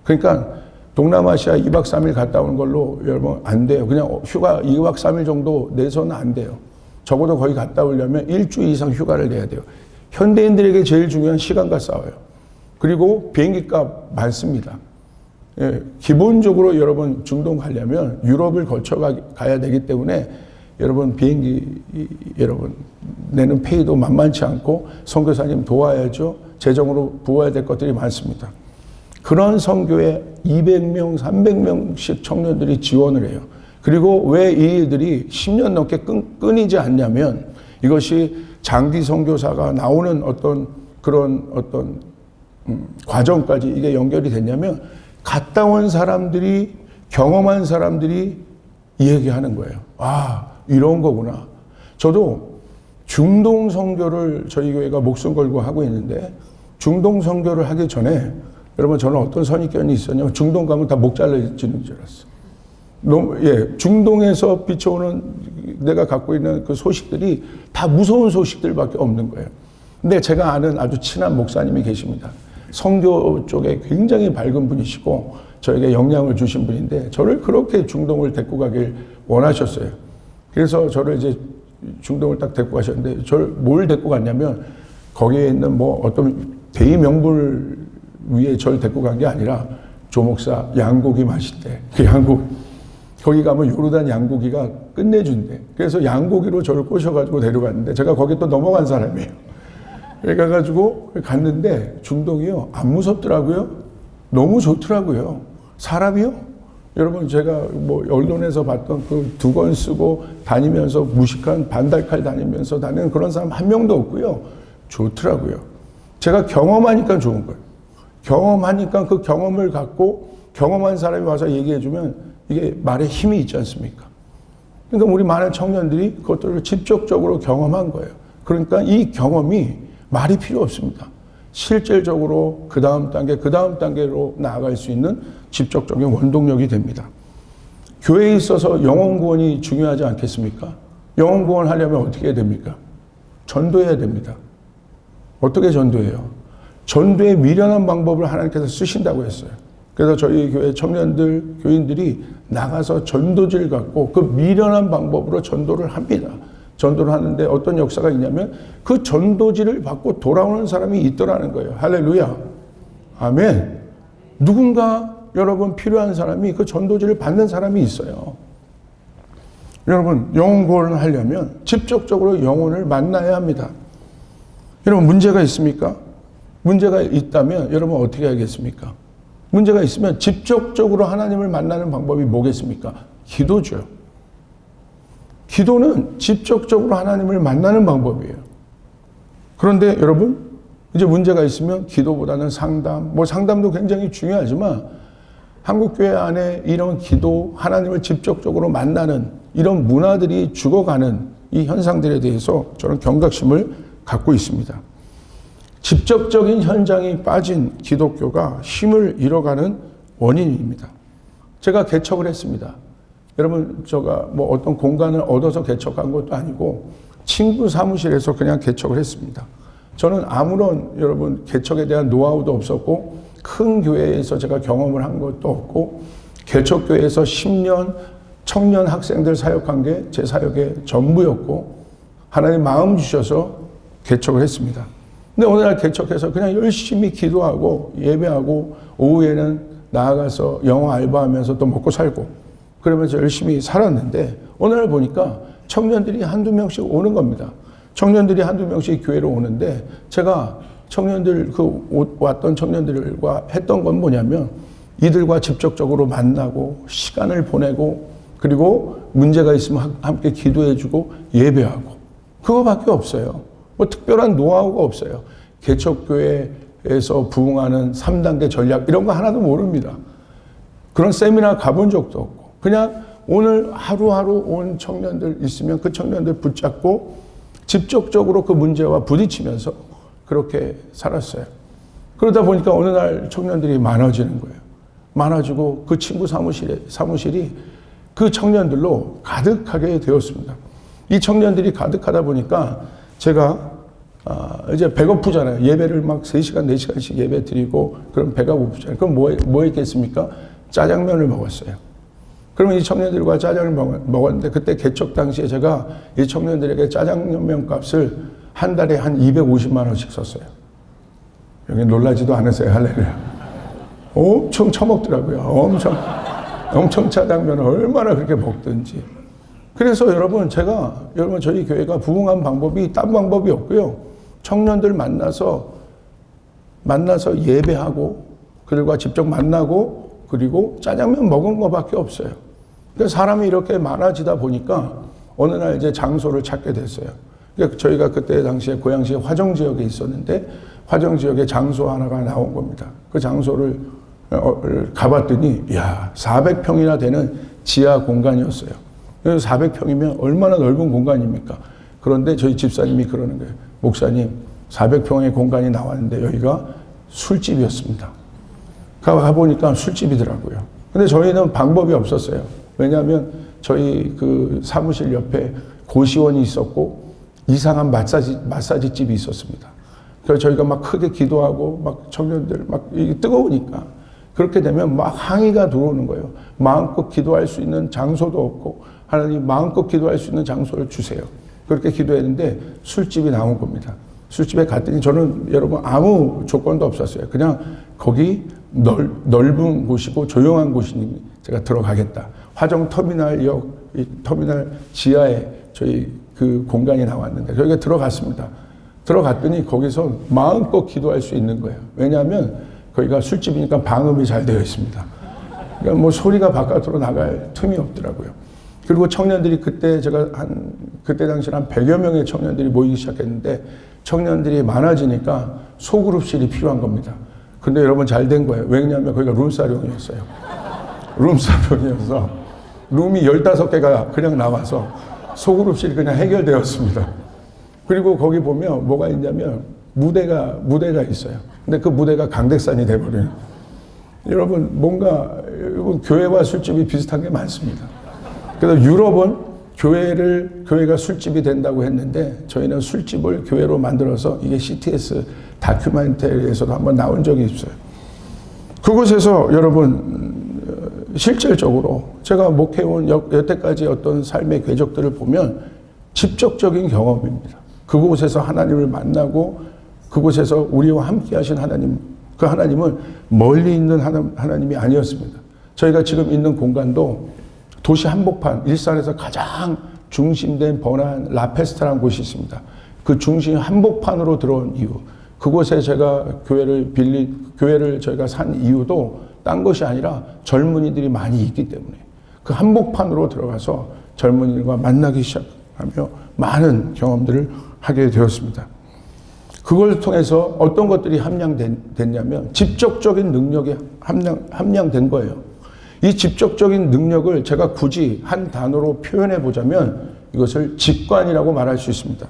그러니까 동남아시아 2박 3일 갔다 오는 걸로 여러분 안 돼요. 그냥 휴가 2박 3일 정도 내서는 안 돼요. 적어도 거기 갔다 오려면 일주일 이상 휴가를 내야 돼요. 현대인들에게 제일 중요한 시간과 싸워요. 그리고 비행기값 많습니다. 예, 기본적으로 여러분 중동 가려면 유럽을 거쳐 가야 되기 때문에 여러분 비행기 여러분 내는 페이도 만만치 않고 선교사님 도와야죠. 재정으로 부어야 될 것들이 많습니다. 그런 선교에 200명, 300명씩 청년들이 지원을 해요. 그리고 왜 이 일들이 10년 넘게 끊이지 않냐면 이것이 장기 선교사가 나오는 어떤 그런 어떤 과정까지 이게 연결이 됐냐면 갔다 온 사람들이 경험한 사람들이 얘기하는 거예요. 아, 이런 거구나. 저도 중동 선교를 저희 교회가 목숨 걸고 하고 있는데 중동 선교를 하기 전에 여러분 저는 어떤 선입견이 있었냐면 중동 가면 다 목 잘라지는 줄 알았어요. 너무, 예, 중동에서 비춰오는 내가 갖고 있는 그 소식들이 다 무서운 소식들밖에 없는 거예요. 근데 제가 아는 아주 친한 목사님이 계십니다. 선교 쪽에 굉장히 밝은 분이시고 저에게 영향을 주신 분인데 저를 그렇게 중동을 데리고 가길 원하셨어요. 그래서 저를 이제 중동을 딱 데리고 가셨는데 저를 뭘 데리고 갔냐면 거기에 있는 뭐 어떤 대의 명분 위에 저를 데리고 간 게 아니라 조 목사 양고기 맛있대. 그 양고기. 거기 가면 요르단 양고기가 끝내준대. 그래서 양고기로 저를 꼬셔가지고 데려갔는데 제가 거기 또 넘어간 사람이에요. 그래가지고 갔는데 중동이요. 안 무섭더라고요. 너무 좋더라고요. 사람이요. 여러분 제가 뭐 언론에서 봤던 그 두건 쓰고 다니면서 무식한 반달칼 다니면서 다니는 그런 사람 한 명도 없고요. 좋더라고요. 제가 경험하니까 좋은 거예요. 경험하니까 그 경험을 갖고 경험한 사람이 와서 얘기해주면 이게 말에 힘이 있지 않습니까? 그러니까 우리 많은 청년들이 그것들을 직접적으로 경험한 거예요. 그러니까 이 경험이 말이 필요 없습니다. 실질적으로 그 다음 단계로 나아갈 수 있는 직접적인 원동력이 됩니다. 교회에 있어서 영혼 구원이 중요하지 않겠습니까? 영혼 구원 하려면 어떻게 해야 됩니까? 전도해야 됩니다. 어떻게 전도해요? 전도의 미련한 방법을 하나님께서 쓰신다고 했어요. 그래서 저희 교회 청년들, 교인들이 나가서 전도지를 갖고 그 미련한 방법으로 전도를 합니다. 전도를 하는데 어떤 역사가 있냐면 그 전도지를 받고 돌아오는 사람이 있더라는 거예요. 할렐루야. 아멘. 누군가 여러분 필요한 사람이 그 전도지를 받는 사람이 있어요. 여러분 영혼 구원을 하려면 직접적으로 영혼을 만나야 합니다. 여러분 문제가 있습니까? 문제가 있다면 여러분 어떻게 하겠습니까? 문제가 있으면 직접적으로 하나님을 만나는 방법이 뭐겠습니까? 기도죠. 기도는 직접적으로 하나님을 만나는 방법이에요. 그런데 여러분 이제 문제가 있으면 기도보다는 상담, 상담도 굉장히 중요하지만 한국교회 안에 이런 기도, 하나님을 직접적으로 만나는 이런 문화들이 죽어가는 이 현상들에 대해서 저는 경각심을 갖고 있습니다. 직접적인 현장이 빠진 기독교가 힘을 잃어가는 원인입니다. 제가 개척을 했습니다. 여러분, 제가 어떤 공간을 얻어서 개척한 것도 아니고 친구 사무실에서 그냥 개척을 했습니다. 저는 아무런 여러분 개척에 대한 노하우도 없었고 큰 교회에서 제가 경험을 한 것도 없고 개척교회에서 10년 청년 학생들 사역한 게 제 사역의 전부였고 하나님 마음 주셔서 개척을 했습니다. 근데 어느 날 개척해서 그냥 열심히 기도하고 예배하고 오후에는 나아가서 영어 알바하면서 또 먹고 살고 그러면서 열심히 살았는데 어느 날 보니까 청년들이 한두 명씩 오는 겁니다. 청년들이 한두 명씩 교회로 오는데 제가 청년들 왔던 청년들과 했던 건 뭐냐면 이들과 직접적으로 만나고 시간을 보내고 그리고 문제가 있으면 함께 기도해주고 예배하고 그거밖에 없어요. 특별한 노하우가 없어요. 개척교회에서 부흥하는 3단계 전략 이런 거 하나도 모릅니다. 그런 세미나 가본 적도 없고 그냥 오늘 하루하루 온 청년들 있으면 그 청년들 붙잡고 직접적으로 그 문제와 부딪히면서 그렇게 살았어요. 그러다 보니까 어느 날 청년들이 많아지는 거예요. 많아지고 그 친구 사무실이 그 청년들로 가득하게 되었습니다. 이 청년들이 가득하다 보니까 제가 이제 배고프잖아요. 예배를 막 3시간, 4시간씩 예배 드리고 그럼 배가 고프잖아요. 그럼 뭐 했겠습니까? 짜장면을 먹었어요. 그러면 이 청년들과 짜장을 먹었는데 그때 개척 당시에 제가 이 청년들에게 짜장면 값을 한 달에 한 250만 원씩 썼어요. 여기 놀라지도 않으세요. 할렐루야. 엄청 처먹더라고요. 엄청 짜장면을 얼마나 그렇게 먹든지. 그래서 여러분 저희 교회가 부흥한 방법이 딴 방법이 없고요. 청년들 만나서 예배하고 그들과 직접 만나고 그리고 짜장면 먹은 거밖에 없어요. 그러니까 사람이 이렇게 많아지다 보니까 어느 날 이제 장소를 찾게 됐어요. 그러니까 저희가 그때 당시에 고양시 화정 지역에 있었는데 화정 지역에 장소 하나가 나온 겁니다. 그 장소를 가봤더니 400평이나 되는 지하 공간이었어요. 그래서 400평이면 얼마나 넓은 공간입니까? 그런데 저희 집사님이 그러는 거예요. 목사님, 400평의 공간이 나왔는데 여기가 술집이었습니다. 가보니까 술집이더라고요. 근데 저희는 방법이 없었어요. 왜냐하면 저희 그 사무실 옆에 고시원이 있었고 이상한 마사지집이 있었습니다. 그래서 저희가 막 크게 기도하고 막 청년들 막 뜨거우니까 그렇게 되면 막 항의가 들어오는 거예요. 마음껏 기도할 수 있는 장소도 없고 하나님 마음껏 기도할 수 있는 장소를 주세요. 그렇게 기도했는데 술집이 나온 겁니다. 술집에 갔더니 저는 여러분 아무 조건도 없었어요. 그냥 거기 넓은 곳이고 조용한 곳이니 제가 들어가겠다. 화정 터미널역 터미널 지하에 저희 그 공간이 나왔는데 저희가 들어갔습니다. 들어갔더니 거기서 마음껏 기도할 수 있는 거예요. 왜냐하면 거기가 술집이니까 방음이 잘 되어 있습니다. 그러니까 소리가 바깥으로 나갈 틈이 없더라고요. 그리고 청년들이 그때 제가 한 그때 당시 한 100여 명의 청년들이 모이기 시작했는데 청년들이 많아지니까 소그룹실이 필요한 겁니다. 근데 여러분 잘 된 거예요. 왜냐하면 거기가 룸사롱이었어요. 룸사롱이어서 룸이 15개가 그냥 나와서 소그룹실이 그냥 해결되었습니다. 그리고 거기 보면 뭐가 있냐면 무대가 있어요. 근데 그 무대가 강백산이 돼버려요. 여러분 뭔가 여러분 교회와 술집이 비슷한 게 많습니다. 그래서 유럽은 교회가 술집이 된다고 했는데 저희는 술집을 교회로 만들어서 이게 CTS 다큐멘터리에서도 한번 나온 적이 있어요. 그곳에서 여러분 실질적으로 제가 목회온 여태까지 어떤 삶의 궤적들을 보면 직접적인 경험입니다. 그곳에서 하나님을 만나고 그곳에서 우리와 함께 하신 하나님, 그 하나님은 멀리 있는 하나님이 아니었습니다. 저희가 지금 있는 공간도 도시 한복판, 일산에서 가장 중심된 번화한 라페스타라는 곳이 있습니다. 그 중심 한복판으로 들어온 이유, 그곳에 제가 교회를 저희가 산 이유도 딴 것이 아니라 젊은이들이 많이 있기 때문에 그 한복판으로 들어가서 젊은이들과 만나기 시작하며 많은 경험들을 하게 되었습니다. 그걸 통해서 어떤 것들이 함량됐냐면 직접적인 능력이 함량된 거예요. 이 직접적인 능력을 제가 굳이 한 단어로 표현해 보자면 이것을 직관이라고 말할 수 있습니다.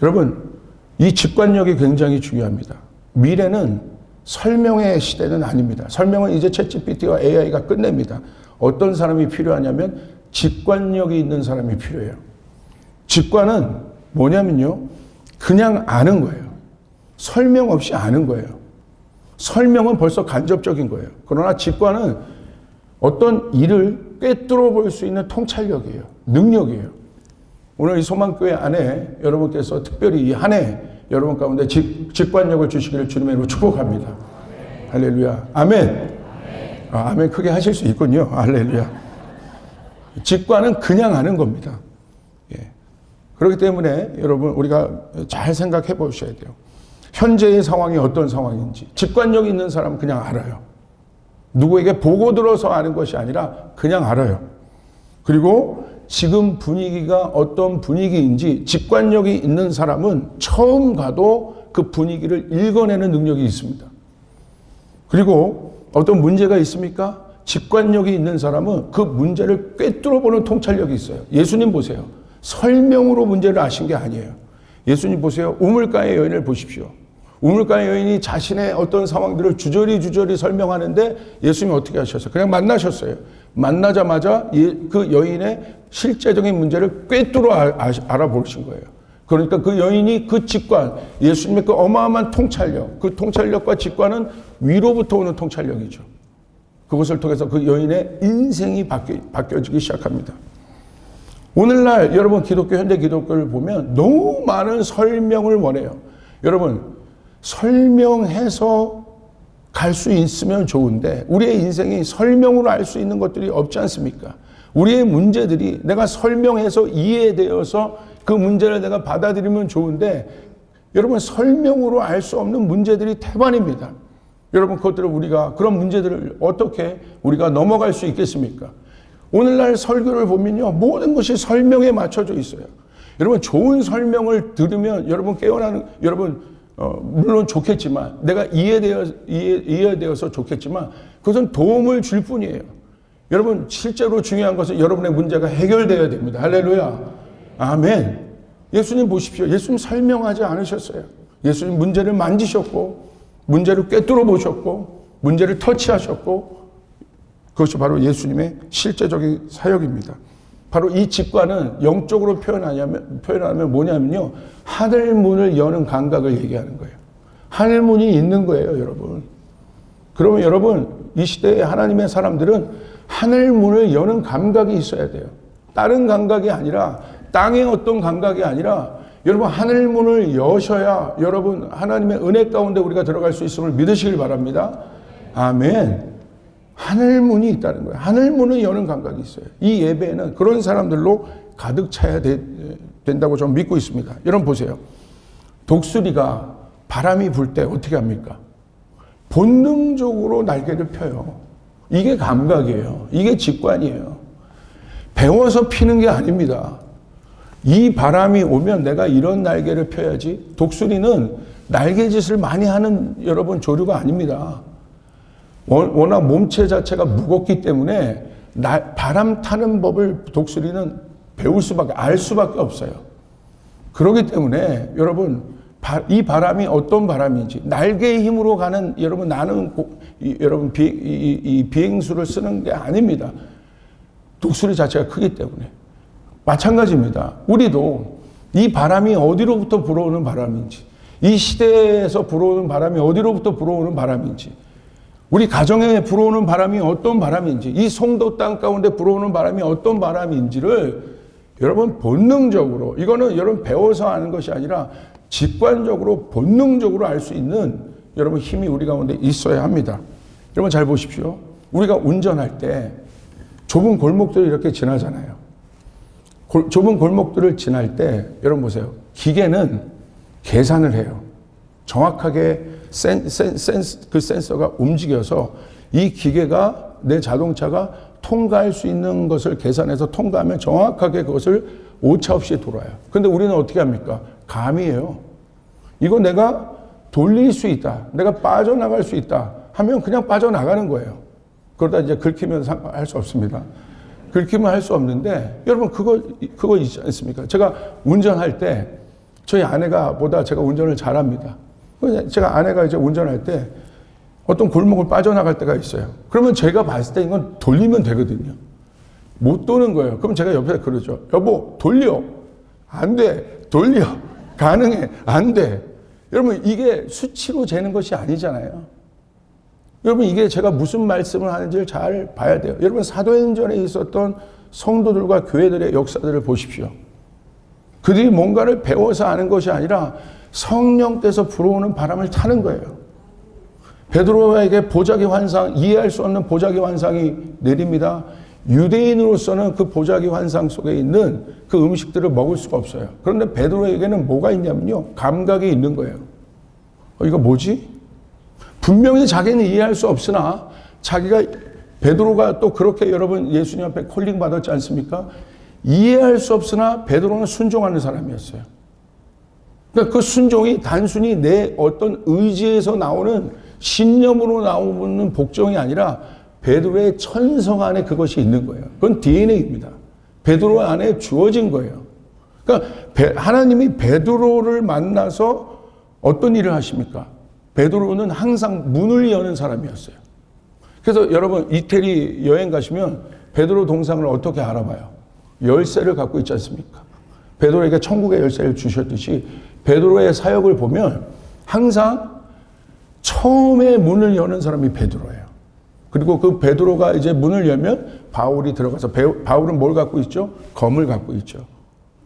여러분, 이 직관력이 굉장히 중요합니다. 미래는 설명의 시대는 아닙니다. 설명은 이제 챗GPT와 AI가 끝냅니다. 어떤 사람이 필요하냐면 직관력이 있는 사람이 필요해요. 직관은 뭐냐면요, 그냥 아는 거예요. 설명 없이 아는 거예요. 설명은 벌써 간접적인 거예요. 그러나 직관은 어떤 일을 꿰뚫어 볼 수 있는 통찰력이에요. 능력이에요. 오늘 이 소망교회 안에 여러분께서 특별히 이 한 해 여러분 가운데 직관력을 주시기를 주님의 이름으로 축복합니다. 아멘. 할렐루야. 아멘. 아멘 크게 하실 수 있군요. 할렐루야. 직관은 그냥 아는 겁니다. 예. 그렇기 때문에 여러분 우리가 잘 생각해 보셔야 돼요. 현재의 상황이 어떤 상황인지 직관력이 있는 사람은 그냥 알아요. 누구에게 보고 들어서 아는 것이 아니라 그냥 알아요. 그리고 지금 분위기가 어떤 분위기인지 직관력이 있는 사람은 처음 가도 그 분위기를 읽어내는 능력이 있습니다. 그리고 어떤 문제가 있습니까? 직관력이 있는 사람은 그 문제를 꿰뚫어 보는 통찰력이 있어요. 예수님 보세요. 설명으로 문제를 아신 게 아니에요. 예수님 보세요. 우물가의 여인을 보십시오. 우물가의 여인이 자신의 어떤 상황들을 주저리 설명하는데 예수님이 어떻게 하셨어요? 그냥 만나셨어요. 만나자마자 그 여인의 실제적인 문제를 꿰뚫어 알아보신 거예요. 그러니까 그 여인이 그 직관, 예수님의 그 어마어마한 통찰력, 그 통찰력과 직관은 위로부터 오는 통찰력이죠. 그것을 통해서 그 여인의 인생이 바뀌어지기 시작합니다. 오늘날 여러분 현대 기독교를 보면 너무 많은 설명을 원해요. 여러분 설명해서 갈 수 있으면 좋은데 우리의 인생이 설명으로 알 수 있는 것들이 없지 않습니까? 우리의 문제들이 내가 설명해서 이해되어서 그 문제를 내가 받아들이면 좋은데 여러분 설명으로 알 수 없는 문제들이 태반입니다. 여러분 그런 문제들을 어떻게 우리가 넘어갈 수 있겠습니까? 오늘날 설교를 보면요 모든 것이 설명에 맞춰져 있어요. 여러분 좋은 설명을 들으면 여러분 깨어나는 물론 좋겠지만 내가 이해되어서 좋겠지만 그것은 도움을 줄 뿐이에요. 여러분 실제로 중요한 것은 여러분의 문제가 해결되어야 됩니다. 할렐루야. 아멘. 예수님 보십시오. 예수님 설명하지 않으셨어요. 예수님 문제를 만지셨고 문제를 꿰뚫어 보셨고 문제를 터치하셨고 그것이 바로 예수님의 실제적인 사역입니다. 바로 이 직관은 영적으로 표현하면 뭐냐면요. 하늘 문을 여는 감각을 얘기하는 거예요. 하늘 문이 있는 거예요, 여러분. 그러면 여러분, 이 시대의 하나님의 사람들은 하늘 문을 여는 감각이 있어야 돼요. 다른 감각이 아니라, 땅의 어떤 감각이 아니라, 여러분, 하늘 문을 여셔야 여러분, 하나님의 은혜 가운데 우리가 들어갈 수 있음을 믿으시길 바랍니다. 아멘. 하늘 문이 있다는 거예요. 하늘 문을 여는 감각이 있어요. 이 예배에는 그런 사람들로 가득 차야 된다고 저는 믿고 있습니다. 여러분 보세요. 독수리가 바람이 불 때 어떻게 합니까? 본능적으로 날개를 펴요. 이게 감각이에요. 이게 직관이에요. 배워서 피는 게 아닙니다. 이 바람이 오면 내가 이런 날개를 펴야지. 독수리는 날개짓을 많이 하는 여러분 조류가 아닙니다. 워낙 몸체 자체가 무겁기 때문에 바람 타는 법을 독수리는 알 수밖에 없어요. 그렇기 때문에 여러분 이 바람이 어떤 바람인지 날개의 힘으로 가는 여러분 나는 여러분 비행수를 쓰는 게 아닙니다. 독수리 자체가 크기 때문에 마찬가지입니다. 우리도 이 바람이 어디로부터 불어오는 바람인지, 이 시대에서 불어오는 바람이 어디로부터 불어오는 바람인지, 우리 가정에 불어오는 바람이 어떤 바람인지, 이 송도 땅 가운데 불어오는 바람이 어떤 바람인지를 여러분 본능적으로, 이거는 여러분 배워서 아는 것이 아니라 직관적으로 본능적으로 알 수 있는 여러분 힘이 우리 가운데 있어야 합니다. 여러분 잘 보십시오. 우리가 운전할 때 좁은 골목들을 이렇게 지나잖아요. 좁은 골목들을 지날 때 여러분 보세요. 기계는 계산을 해요. 정확하게 그 센서가 움직여서 이 기계가 내 자동차가 통과할 수 있는 것을 계산해서 통과하면 정확하게 그것을 오차 없이 돌아요. 근데 우리는 어떻게 합니까? 감이에요. 이거 내가 돌릴 수 있다. 내가 빠져나갈 수 있다. 하면 그냥 빠져나가는 거예요. 그러다 이제 긁히면 할 수 없습니다. 긁히면 할 수 없는데 여러분 그거 있지 않습니까? 제가 운전할 때 저희 아내가보다 제가 운전을 잘합니다. 제가 아내가 이제 운전할 때 어떤 골목을 빠져나갈 때가 있어요. 그러면 제가 봤을 때 이건 돌리면 되거든요. 못 도는 거예요. 그럼 제가 옆에 그러죠. 여보, 돌려. 안 돼. 돌려. 가능해. 안 돼. 여러분, 이게 수치로 재는 것이 아니잖아요. 여러분, 이게 제가 무슨 말씀을 하는지를 잘 봐야 돼요. 여러분, 사도행전에 있었던 성도들과 교회들의 역사들을 보십시오. 그들이 뭔가를 배워서 아는 것이 아니라 성령께서 불어오는 바람을 타는 거예요. 베드로에게 보자기 환상, 이해할 수 없는 보자기 환상이 내립니다. 유대인으로서는 그 보자기 환상 속에 있는 그 음식들을 먹을 수가 없어요. 그런데 베드로에게는 뭐가 있냐면요. 감각이 있는 거예요. 이거 뭐지? 분명히 자기는 이해할 수 없으나 자기가 베드로가 또 그렇게 여러분 예수님 앞에 콜링 받았지 않습니까? 이해할 수 없으나 베드로는 순종하는 사람이었어요. 그러니까 그 순종이 단순히 내 어떤 의지에서 나오는 신념으로 나오는 복종이 아니라 베드로의 천성 안에 그것이 있는 거예요. 그건 DNA입니다. 베드로 안에 주어진 거예요. 그러니까 하나님이 베드로를 만나서 어떤 일을 하십니까? 베드로는 항상 문을 여는 사람이었어요. 그래서 여러분 이태리 여행 가시면 베드로 동상을 어떻게 알아봐요? 열쇠를 갖고 있지 않습니까? 베드로에게 천국의 열쇠를 주셨듯이 베드로의 사역을 보면 항상 처음에 문을 여는 사람이 베드로예요. 그리고 그 베드로가 이제 문을 열면 바울이 들어가서 바울은 뭘 갖고 있죠? 검을 갖고 있죠.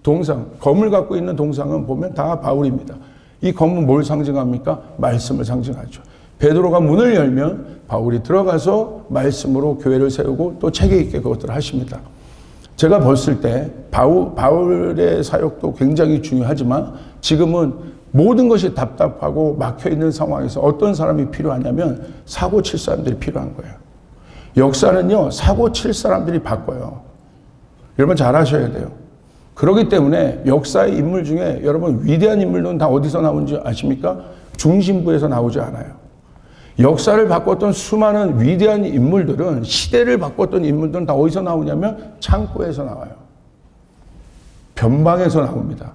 동상, 검을 갖고 있는 동상은 보면 다 바울입니다. 이 검은 뭘 상징합니까? 말씀을 상징하죠. 베드로가 문을 열면 바울이 들어가서 말씀으로 교회를 세우고 또 체계 있게 그것들을 하십니다. 제가 봤을 때 바울의 사역도 굉장히 중요하지만 지금은 모든 것이 답답하고 막혀있는 상황에서 어떤 사람이 필요하냐면 사고 칠 사람들이 필요한 거예요. 역사는요, 사고 칠 사람들이 바꿔요. 여러분 잘 아셔야 돼요. 그렇기 때문에 역사의 인물 중에 여러분 위대한 인물들은 다 어디서 나오는지 아십니까? 중심부에서 나오지 않아요. 역사를 바꿨던 수많은 위대한 인물들은 시대를 바꿨던 인물들은 다 어디서 나오냐면 창고에서 나와요. 변방에서 나옵니다.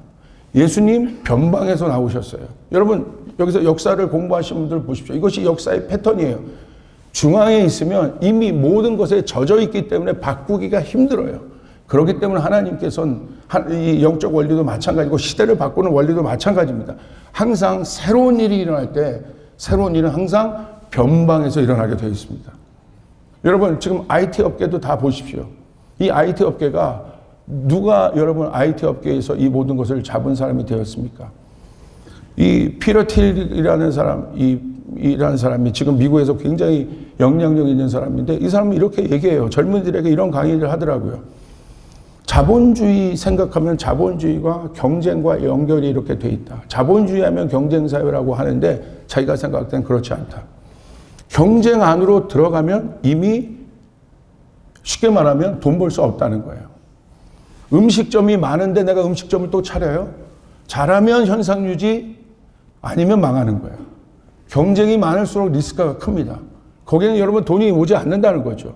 예수님 변방에서 나오셨어요. 여러분 여기서 역사를 공부하신 분들 보십시오. 이것이 역사의 패턴이에요. 중앙에 있으면 이미 모든 것에 젖어 있기 때문에 바꾸기가 힘들어요. 그렇기 때문에 하나님께서는 이 영적 원리도 마찬가지고 시대를 바꾸는 원리도 마찬가지입니다. 항상 새로운 일이 일어날 때 새로운 일은 항상 변방에서 일어나게 되어 있습니다. 여러분 지금 IT 업계도 다 보십시오. 이 IT 업계가 누가 여러분 IT 업계에서 이 모든 것을 잡은 사람이 되었습니까? 이 피터 틸이라는 사람이 지금 미국에서 굉장히 영향력 있는 사람인데 이 사람은 이렇게 얘기해요. 젊은이들에게 이런 강의를 하더라고요. 자본주의 생각하면 자본주의가 경쟁과 연결이 이렇게 돼 있다. 자본주의하면 경쟁사회라고 하는데 자기가 생각할 땐 그렇지 않다. 경쟁 안으로 들어가면 이미 쉽게 말하면 돈 벌 수 없다는 거예요. 음식점이 많은데 내가 음식점을 또 차려요? 잘하면 현상 유지, 아니면 망하는 거예요. 경쟁이 많을수록 리스크가 큽니다. 거기는 여러분 돈이 오지 않는다는 거죠.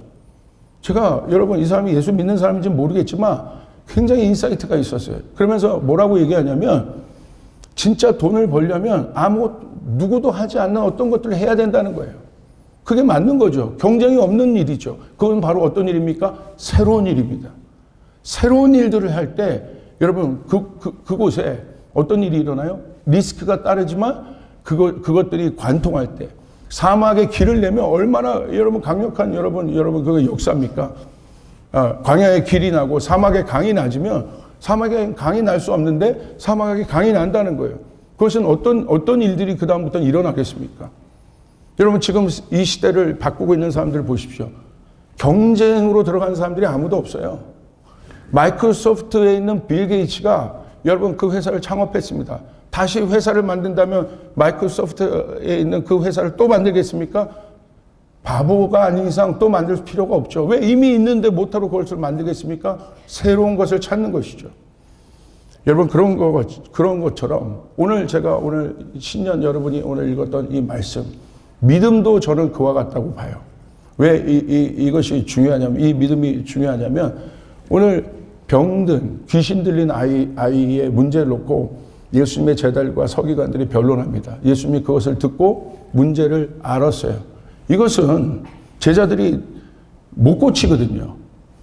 제가 여러분 이 사람이 예수 믿는 사람인지 모르겠지만 굉장히 인사이트가 있었어요. 그러면서 뭐라고 얘기하냐면 진짜 돈을 벌려면 누구도 하지 않는 어떤 것들을 해야 된다는 거예요. 그게 맞는 거죠. 경쟁이 없는 일이죠. 그건 바로 어떤 일입니까? 새로운 일입니다. 새로운 일들을 할 때 여러분 그곳에 어떤 일이 일어나요? 리스크가 따르지만 그것들이 관통할 때 사막에 길을 내면 얼마나 여러분 강력한 여러분 그거 역사입니까? 광야에 길이 나고 사막에 강이 낮으면 사막에 강이 날 수 없는데 사막에 강이 난다는 거예요. 그것은 어떤 일들이 그 다음부터 일어나겠습니까? 여러분 지금 이 시대를 바꾸고 있는 사람들 보십시오. 경쟁으로 들어간 사람들이 아무도 없어요. 마이크로소프트에 있는 빌 게이츠가 여러분 그 회사를 창업했습니다. 다시 회사를 만든다면 마이크로소프트에 있는 그 회사를 또 만들겠습니까? 바보가 아닌 이상 또 만들 필요가 없죠. 왜 이미 있는데 못하러 그것을 만들겠습니까? 새로운 것을 찾는 것이죠. 여러분 그런 것처럼 오늘 신년 여러분이 오늘 읽었던 이 말씀, 믿음도 저는 그와 같다고 봐요. 왜 이것이 중요하냐면, 이 믿음이 중요하냐면 오늘 병든 귀신 들린 아이의 문제를 놓고 예수님의 제자들과 서기관들이 변론합니다. 예수님이 그것을 듣고 문제를 알았어요. 이것은 제자들이 못 고치거든요.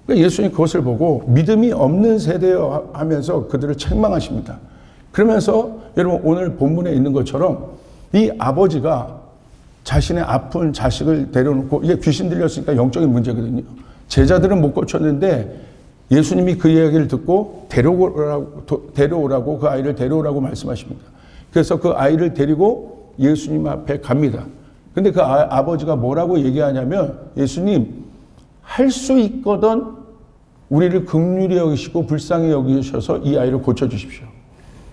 그러니까 예수님이 그것을 보고 믿음이 없는 세대여 하면서 그들을 책망하십니다. 그러면서 여러분 오늘 본문에 있는 것처럼 이 아버지가 자신의 아픈 자식을 데려놓고, 이게 귀신 들렸으니까 영적인 문제거든요. 제자들은 못 고쳤는데 예수님이 그 이야기를 듣고 데려오라고 그 아이를 데려오라고 말씀하십니다. 그래서 그 아이를 데리고 예수님 앞에 갑니다. 근데 그 아버지가 뭐라고 얘기하냐면, 예수님 할 수 있거든 우리를 긍휼히 여기시고 불쌍히 여기셔서 이 아이를 고쳐주십시오.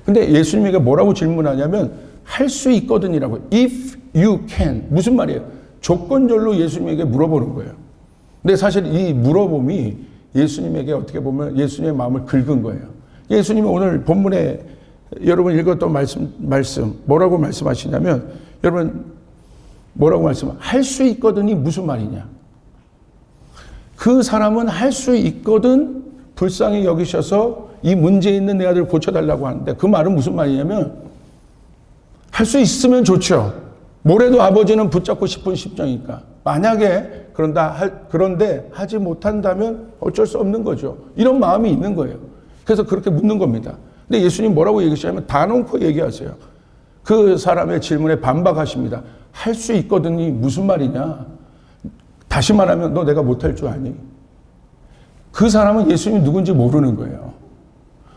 근데 예수님에게 뭐라고 질문하냐면 할 수 있거든이라고. If you can. 무슨 말이에요? 조건절로 예수님에게 물어보는 거예요. 근데 사실 이 물어봄이 예수님에게 어떻게 보면 예수님의 마음을 긁은 거예요. 예수님이 오늘 본문에 여러분 읽었던 말씀 뭐라고 말씀하시냐면, 여러분 뭐라고 할 수 있거든이 무슨 말이냐? 그 사람은 할 수 있거든 불쌍히 여기셔서 이 문제 있는 내 아들을 고쳐달라고 하는데, 그 말은 무슨 말이냐면 할 수 있으면 좋죠. 뭐래도 아버지는 붙잡고 싶은 심정이니까. 만약에 그런데 하지 못한다면 어쩔 수 없는 거죠. 이런 마음이 있는 거예요. 그래서 그렇게 묻는 겁니다. 근데 예수님 뭐라고 얘기하시냐면 다 놓고 얘기하세요. 그 사람의 질문에 반박하십니다. 할 수 있거든이 무슨 말이냐? 다시 말하면 너 내가 못할 줄 아니? 그 사람은 예수님이 누군지 모르는 거예요.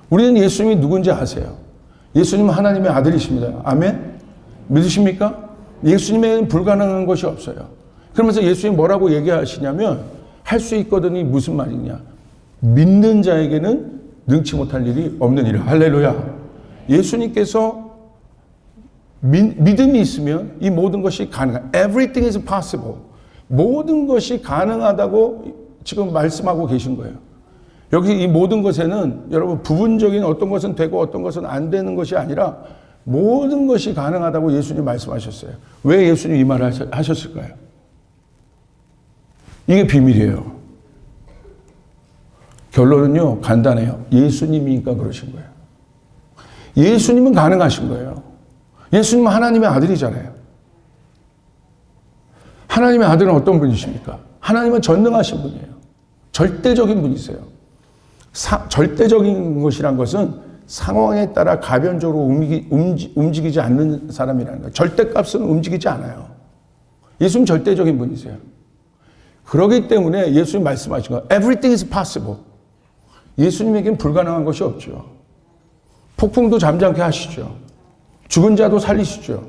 우리는 예수님이 누군지 아세요. 예수님은 하나님의 아들이십니다. 아멘? 믿으십니까? 예수님에는 불가능한 것이 없어요. 그러면서 예수님이 뭐라고 얘기하시냐면 할 수 있거든이 무슨 말이냐? 믿는 자에게는 능치 못할 일이 없는 일이라. 할렐루야. 예수님께서 믿음이 있으면 이 모든 것이 가능한. Everything is possible. 모든 것이 가능하다고 지금 말씀하고 계신 거예요. 여기 이 모든 것에는 여러분 부분적인 어떤 것은 되고 어떤 것은 안 되는 것이 아니라 모든 것이 가능하다고 예수님 말씀하셨어요. 왜 예수님 이 말을 하셨을까요? 이게 비밀이에요. 결론은요, 간단해요. 예수님이니까 그러신 거예요. 예수님은 가능하신 거예요. 예수님은 하나님의 아들이잖아요. 하나님의 아들은 어떤 분이십니까? 하나님은 전능하신 분이에요. 절대적인 분이세요. 절대적인 것이란 것은 상황에 따라 가변적으로 움직이지 않는 사람이라는 거예요. 절대값은 움직이지 않아요. 예수님 절대적인 분이세요. 그렇기 때문에 예수님 말씀하신 거 Everything is possible. 예수님에겐 불가능한 것이 없죠. 폭풍도 잠잠케 하시죠. 죽은 자도 살리시죠.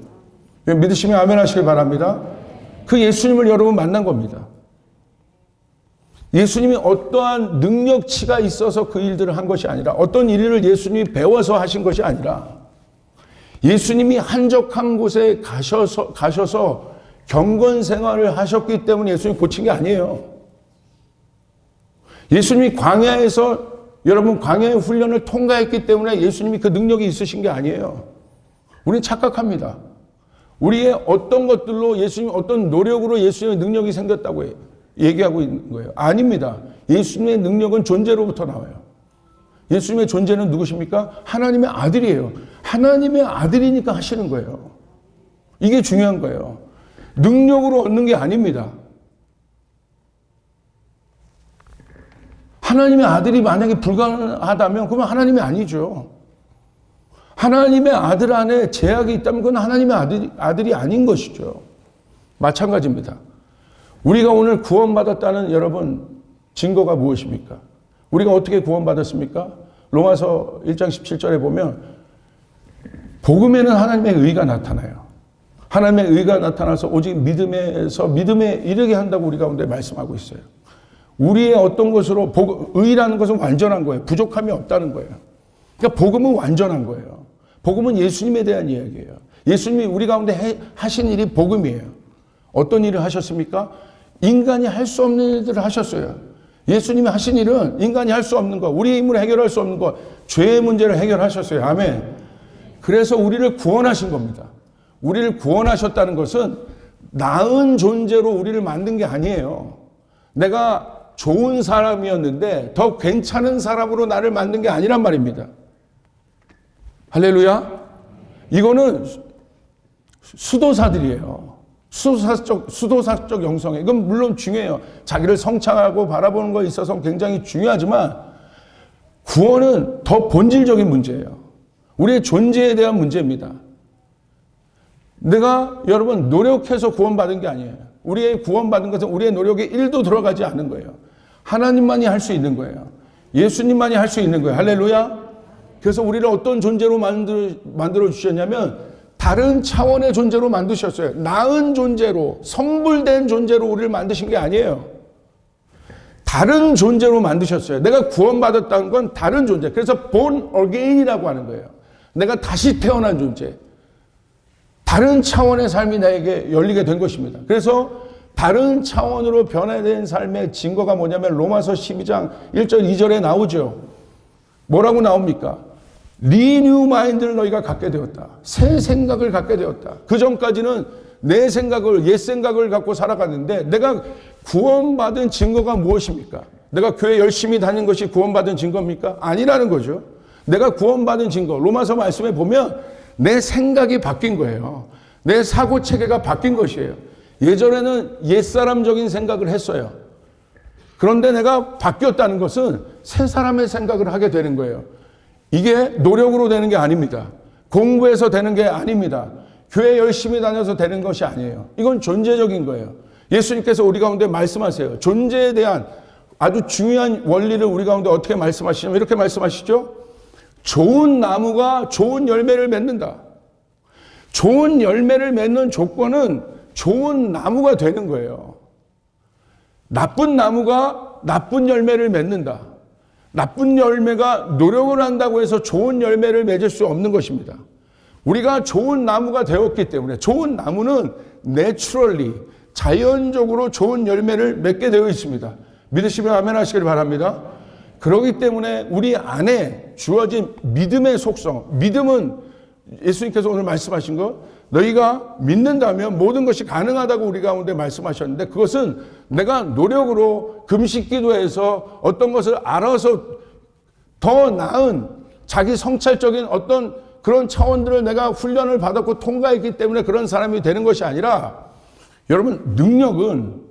믿으시면 아멘 하시길 바랍니다. 그 예수님을 여러분 만난 겁니다. 예수님이 어떠한 능력치가 있어서 그 일들을 한 것이 아니라, 어떤 일을 예수님이 배워서 하신 것이 아니라, 예수님이 한적한 곳에 가셔서 경건 생활을 하셨기 때문에 예수님이 고친 게 아니에요. 예수님이 광야에서 여러분 광야의 훈련을 통과했기 때문에 예수님이 그 능력이 있으신 게 아니에요. 우리는 착각합니다. 우리의 어떤 것들로 예수님 어떤 노력으로 예수님의 능력이 생겼다고 얘기하고 있는 거예요. 아닙니다. 예수님의 능력은 존재로부터 나와요. 예수님의 존재는 누구십니까? 하나님의 아들이에요. 하나님의 아들이니까 하시는 거예요. 이게 중요한 거예요. 능력으로 얻는 게 아닙니다. 하나님의 아들이 만약에 불가능하다면 그러면 하나님이 아니죠. 하나님의 아들 안에 제약이 있다면 그건 하나님의 아들이 아닌 것이죠. 마찬가지입니다. 우리가 오늘 구원받았다는 여러분 증거가 무엇입니까? 우리가 어떻게 구원받았습니까? 로마서 1장 17절에 보면 복음에는 하나님의 의가 나타나요. 하나님의 의가 나타나서 오직 믿음에 이르게 한다고 우리 가운데 말씀하고 있어요. 우리의 어떤 것으로 의라는 것은 완전한 거예요. 부족함이 없다는 거예요. 그러니까 복음은 완전한 거예요. 복음은 예수님에 대한 이야기예요. 예수님이 우리 가운데 하신 일이 복음이에요. 어떤 일을 하셨습니까? 인간이 할 수 없는 일들을 하셨어요. 예수님이 하신 일은 인간이 할 수 없는 것, 우리의 힘으로 해결할 수 없는 것, 죄의 문제를 해결하셨어요. 아멘. 그래서 우리를 구원하신 겁니다. 우리를 구원하셨다는 것은 나은 존재로 우리를 만든 게 아니에요. 내가 좋은 사람이었는데 더 괜찮은 사람으로 나를 만든 게 아니란 말입니다. 할렐루야. 이거는 수도사들이에요. 수도사적 영성에. 이건 물론 중요해요. 자기를 성찰하고 바라보는 거에 있어서 굉장히 중요하지만 구원은 더 본질적인 문제예요. 우리의 존재에 대한 문제입니다. 내가 여러분 노력해서 구원받은 게 아니에요. 우리의 구원받은 것은 우리의 노력에 1도 들어가지 않은 거예요. 하나님만이 할 수 있는 거예요. 예수님만이 할 수 있는 거예요. 할렐루야. 그래서 우리를 어떤 존재로 만들어 주셨냐면 다른 차원의 존재로 만드셨어요. 나은 존재로, 성불된 존재로 우리를 만드신 게 아니에요. 다른 존재로 만드셨어요. 내가 구원받았다는 건 다른 존재. 그래서 born again이라고 하는 거예요. 내가 다시 태어난 존재. 다른 차원의 삶이 나에게 열리게 된 것입니다. 그래서 다른 차원으로 변화된 삶의 증거가 뭐냐면 로마서 12장 1절 2절에 나오죠. 뭐라고 나옵니까? 리뉴 마인드를 너희가 갖게 되었다. 새 생각을 갖게 되었다. 그 전까지는 내 생각을, 옛 생각을 갖고 살아갔는데 내가 구원받은 증거가 무엇입니까? 내가 교회 열심히 다닌 것이 구원받은 증거입니까? 아니라는 거죠. 내가 구원받은 증거, 로마서 말씀에 보면 내 생각이 바뀐 거예요. 내 사고 체계가 바뀐 것이에요. 예전에는 옛사람적인 생각을 했어요. 그런데 내가 바뀌었다는 것은 새 사람의 생각을 하게 되는 거예요. 이게 노력으로 되는 게 아닙니다. 공부해서 되는 게 아닙니다. 교회 열심히 다녀서 되는 것이 아니에요. 이건 존재적인 거예요. 예수님께서 우리 가운데 말씀하세요. 존재에 대한 아주 중요한 원리를 우리 가운데 어떻게 말씀하시냐면 이렇게 말씀하시죠. 좋은 나무가 좋은 열매를 맺는다. 좋은 열매를 맺는 조건은 좋은 나무가 되는 거예요. 나쁜 나무가 나쁜 열매를 맺는다. 나쁜 열매가 노력을 한다고 해서 좋은 열매를 맺을 수 없는 것입니다. 우리가 좋은 나무가 되었기 때문에 좋은 나무는 내추럴리, 자연적으로 좋은 열매를 맺게 되어 있습니다. 믿으시면 아멘 하시길 바랍니다. 그렇기 때문에 우리 안에 주어진 믿음의 속성, 믿음은 예수님께서 오늘 말씀하신 거 너희가 믿는다면 모든 것이 가능하다고 우리 가운데 말씀하셨는데 그것은 내가 노력으로 금식 기도해서 어떤 것을 알아서 더 나은 자기 성찰적인 어떤 그런 차원들을 내가 훈련을 받았고 통과했기 때문에 그런 사람이 되는 것이 아니라 여러분 능력은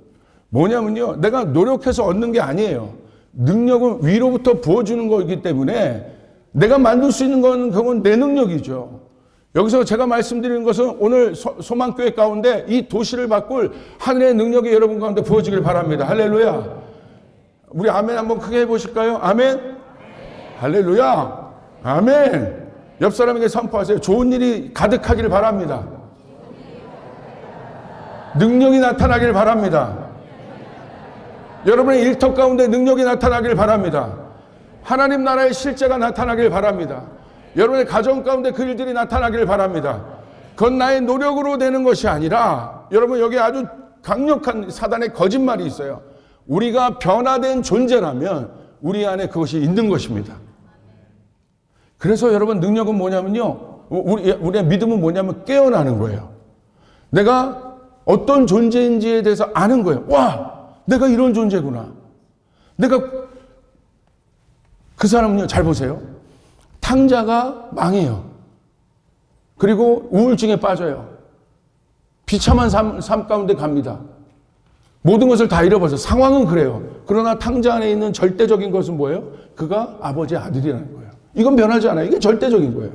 뭐냐면요. 내가 노력해서 얻는 게 아니에요. 능력은 위로부터 부어주는 거기 때문에 내가 만들 수 있는 건 그건 내 능력이죠. 여기서 제가 말씀드리는 것은 오늘 소망교회 가운데 이 도시를 바꿀 하늘의 능력이 여러분 가운데 부어지길 바랍니다. 할렐루야. 우리 아멘 한번 크게 해보실까요? 아멘. 할렐루야. 아멘. 옆 사람에게 선포하세요. 좋은 일이 가득하길 바랍니다. 능력이 나타나길 바랍니다. 여러분의 일터 가운데 능력이 나타나길 바랍니다. 하나님 나라의 실제가 나타나길 바랍니다. 여러분의 가정 가운데 그 일들이 나타나길 바랍니다. 그건 나의 노력으로 되는 것이 아니라 여러분 여기 아주 강력한 사단의 거짓말이 있어요. 우리가 변화된 존재라면 우리 안에 그것이 있는 것입니다. 그래서 여러분 능력은 뭐냐면요. 우리의 믿음은 뭐냐면 깨어나는 거예요. 내가 어떤 존재인지에 대해서 아는 거예요. 와, 내가 이런 존재구나. 내가 그 사람은요, 잘 보세요. 탕자가 망해요. 그리고 우울증에 빠져요. 비참한 삶 가운데 갑니다. 모든 것을 다 잃어버려서 상황은 그래요. 그러나 탕자 안에 있는 절대적인 것은 뭐예요? 그가 아버지의 아들이라는 거예요. 이건 변하지 않아요. 이게 절대적인 거예요.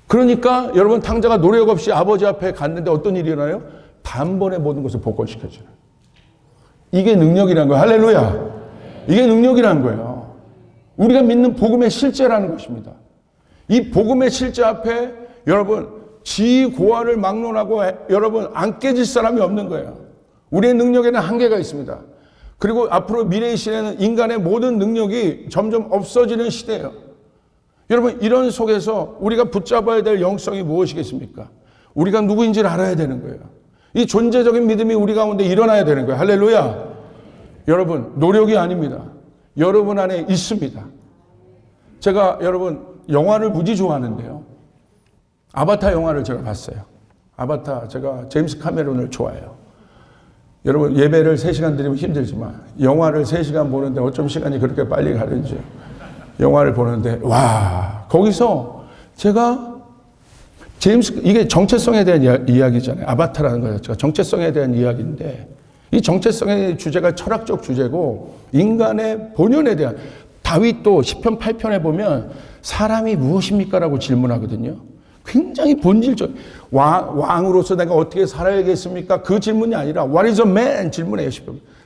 그러니까 여러분 탕자가 노력 없이 아버지 앞에 갔는데 어떤 일이 일어나요? 단번에 모든 것을 복권시켜줘요. 이게 능력이라는 거예요. 할렐루야. 이게 능력이라는 거예요. 우리가 믿는 복음의 실제라는 것입니다. 이 복음의 실제 앞에 여러분 지고화를 막론하고 여러분 안 깨질 사람이 없는 거예요. 우리의 능력에는 한계가 있습니다. 그리고 앞으로 미래의 시대는 인간의 모든 능력이 점점 없어지는 시대예요. 여러분 이런 속에서 우리가 붙잡아야 될 영성이 무엇이겠습니까? 우리가 누구인지를 알아야 되는 거예요. 이 존재적인 믿음이 우리 가운데 일어나야 되는 거예요. 할렐루야. 여러분 노력이 아닙니다. 여러분 안에 있습니다. 제가 여러분 영화를 무지 좋아하는데요. 아바타 영화를 제가 봤어요. 아바타 제가 제임스 카메론을 좋아해요. 여러분 예배를 3시간 드리면 힘들지만 영화를 3시간 보는데 어쩜 시간이 그렇게 빨리 가는지 영화를 보는데 와 거기서 제가 이게 정체성에 대한 이야기잖아요. 아바타라는 거죠. 정체성에 대한 이야기인데 이 정체성의 주제가 철학적 주제고 인간의 본연에 대한 다윗도 시편 8편에 보면 사람이 무엇입니까? 라고 질문하거든요. 굉장히 본질적 왕으로서 내가 어떻게 살아야겠습니까? 그 질문이 아니라 What is a man? 질문해요.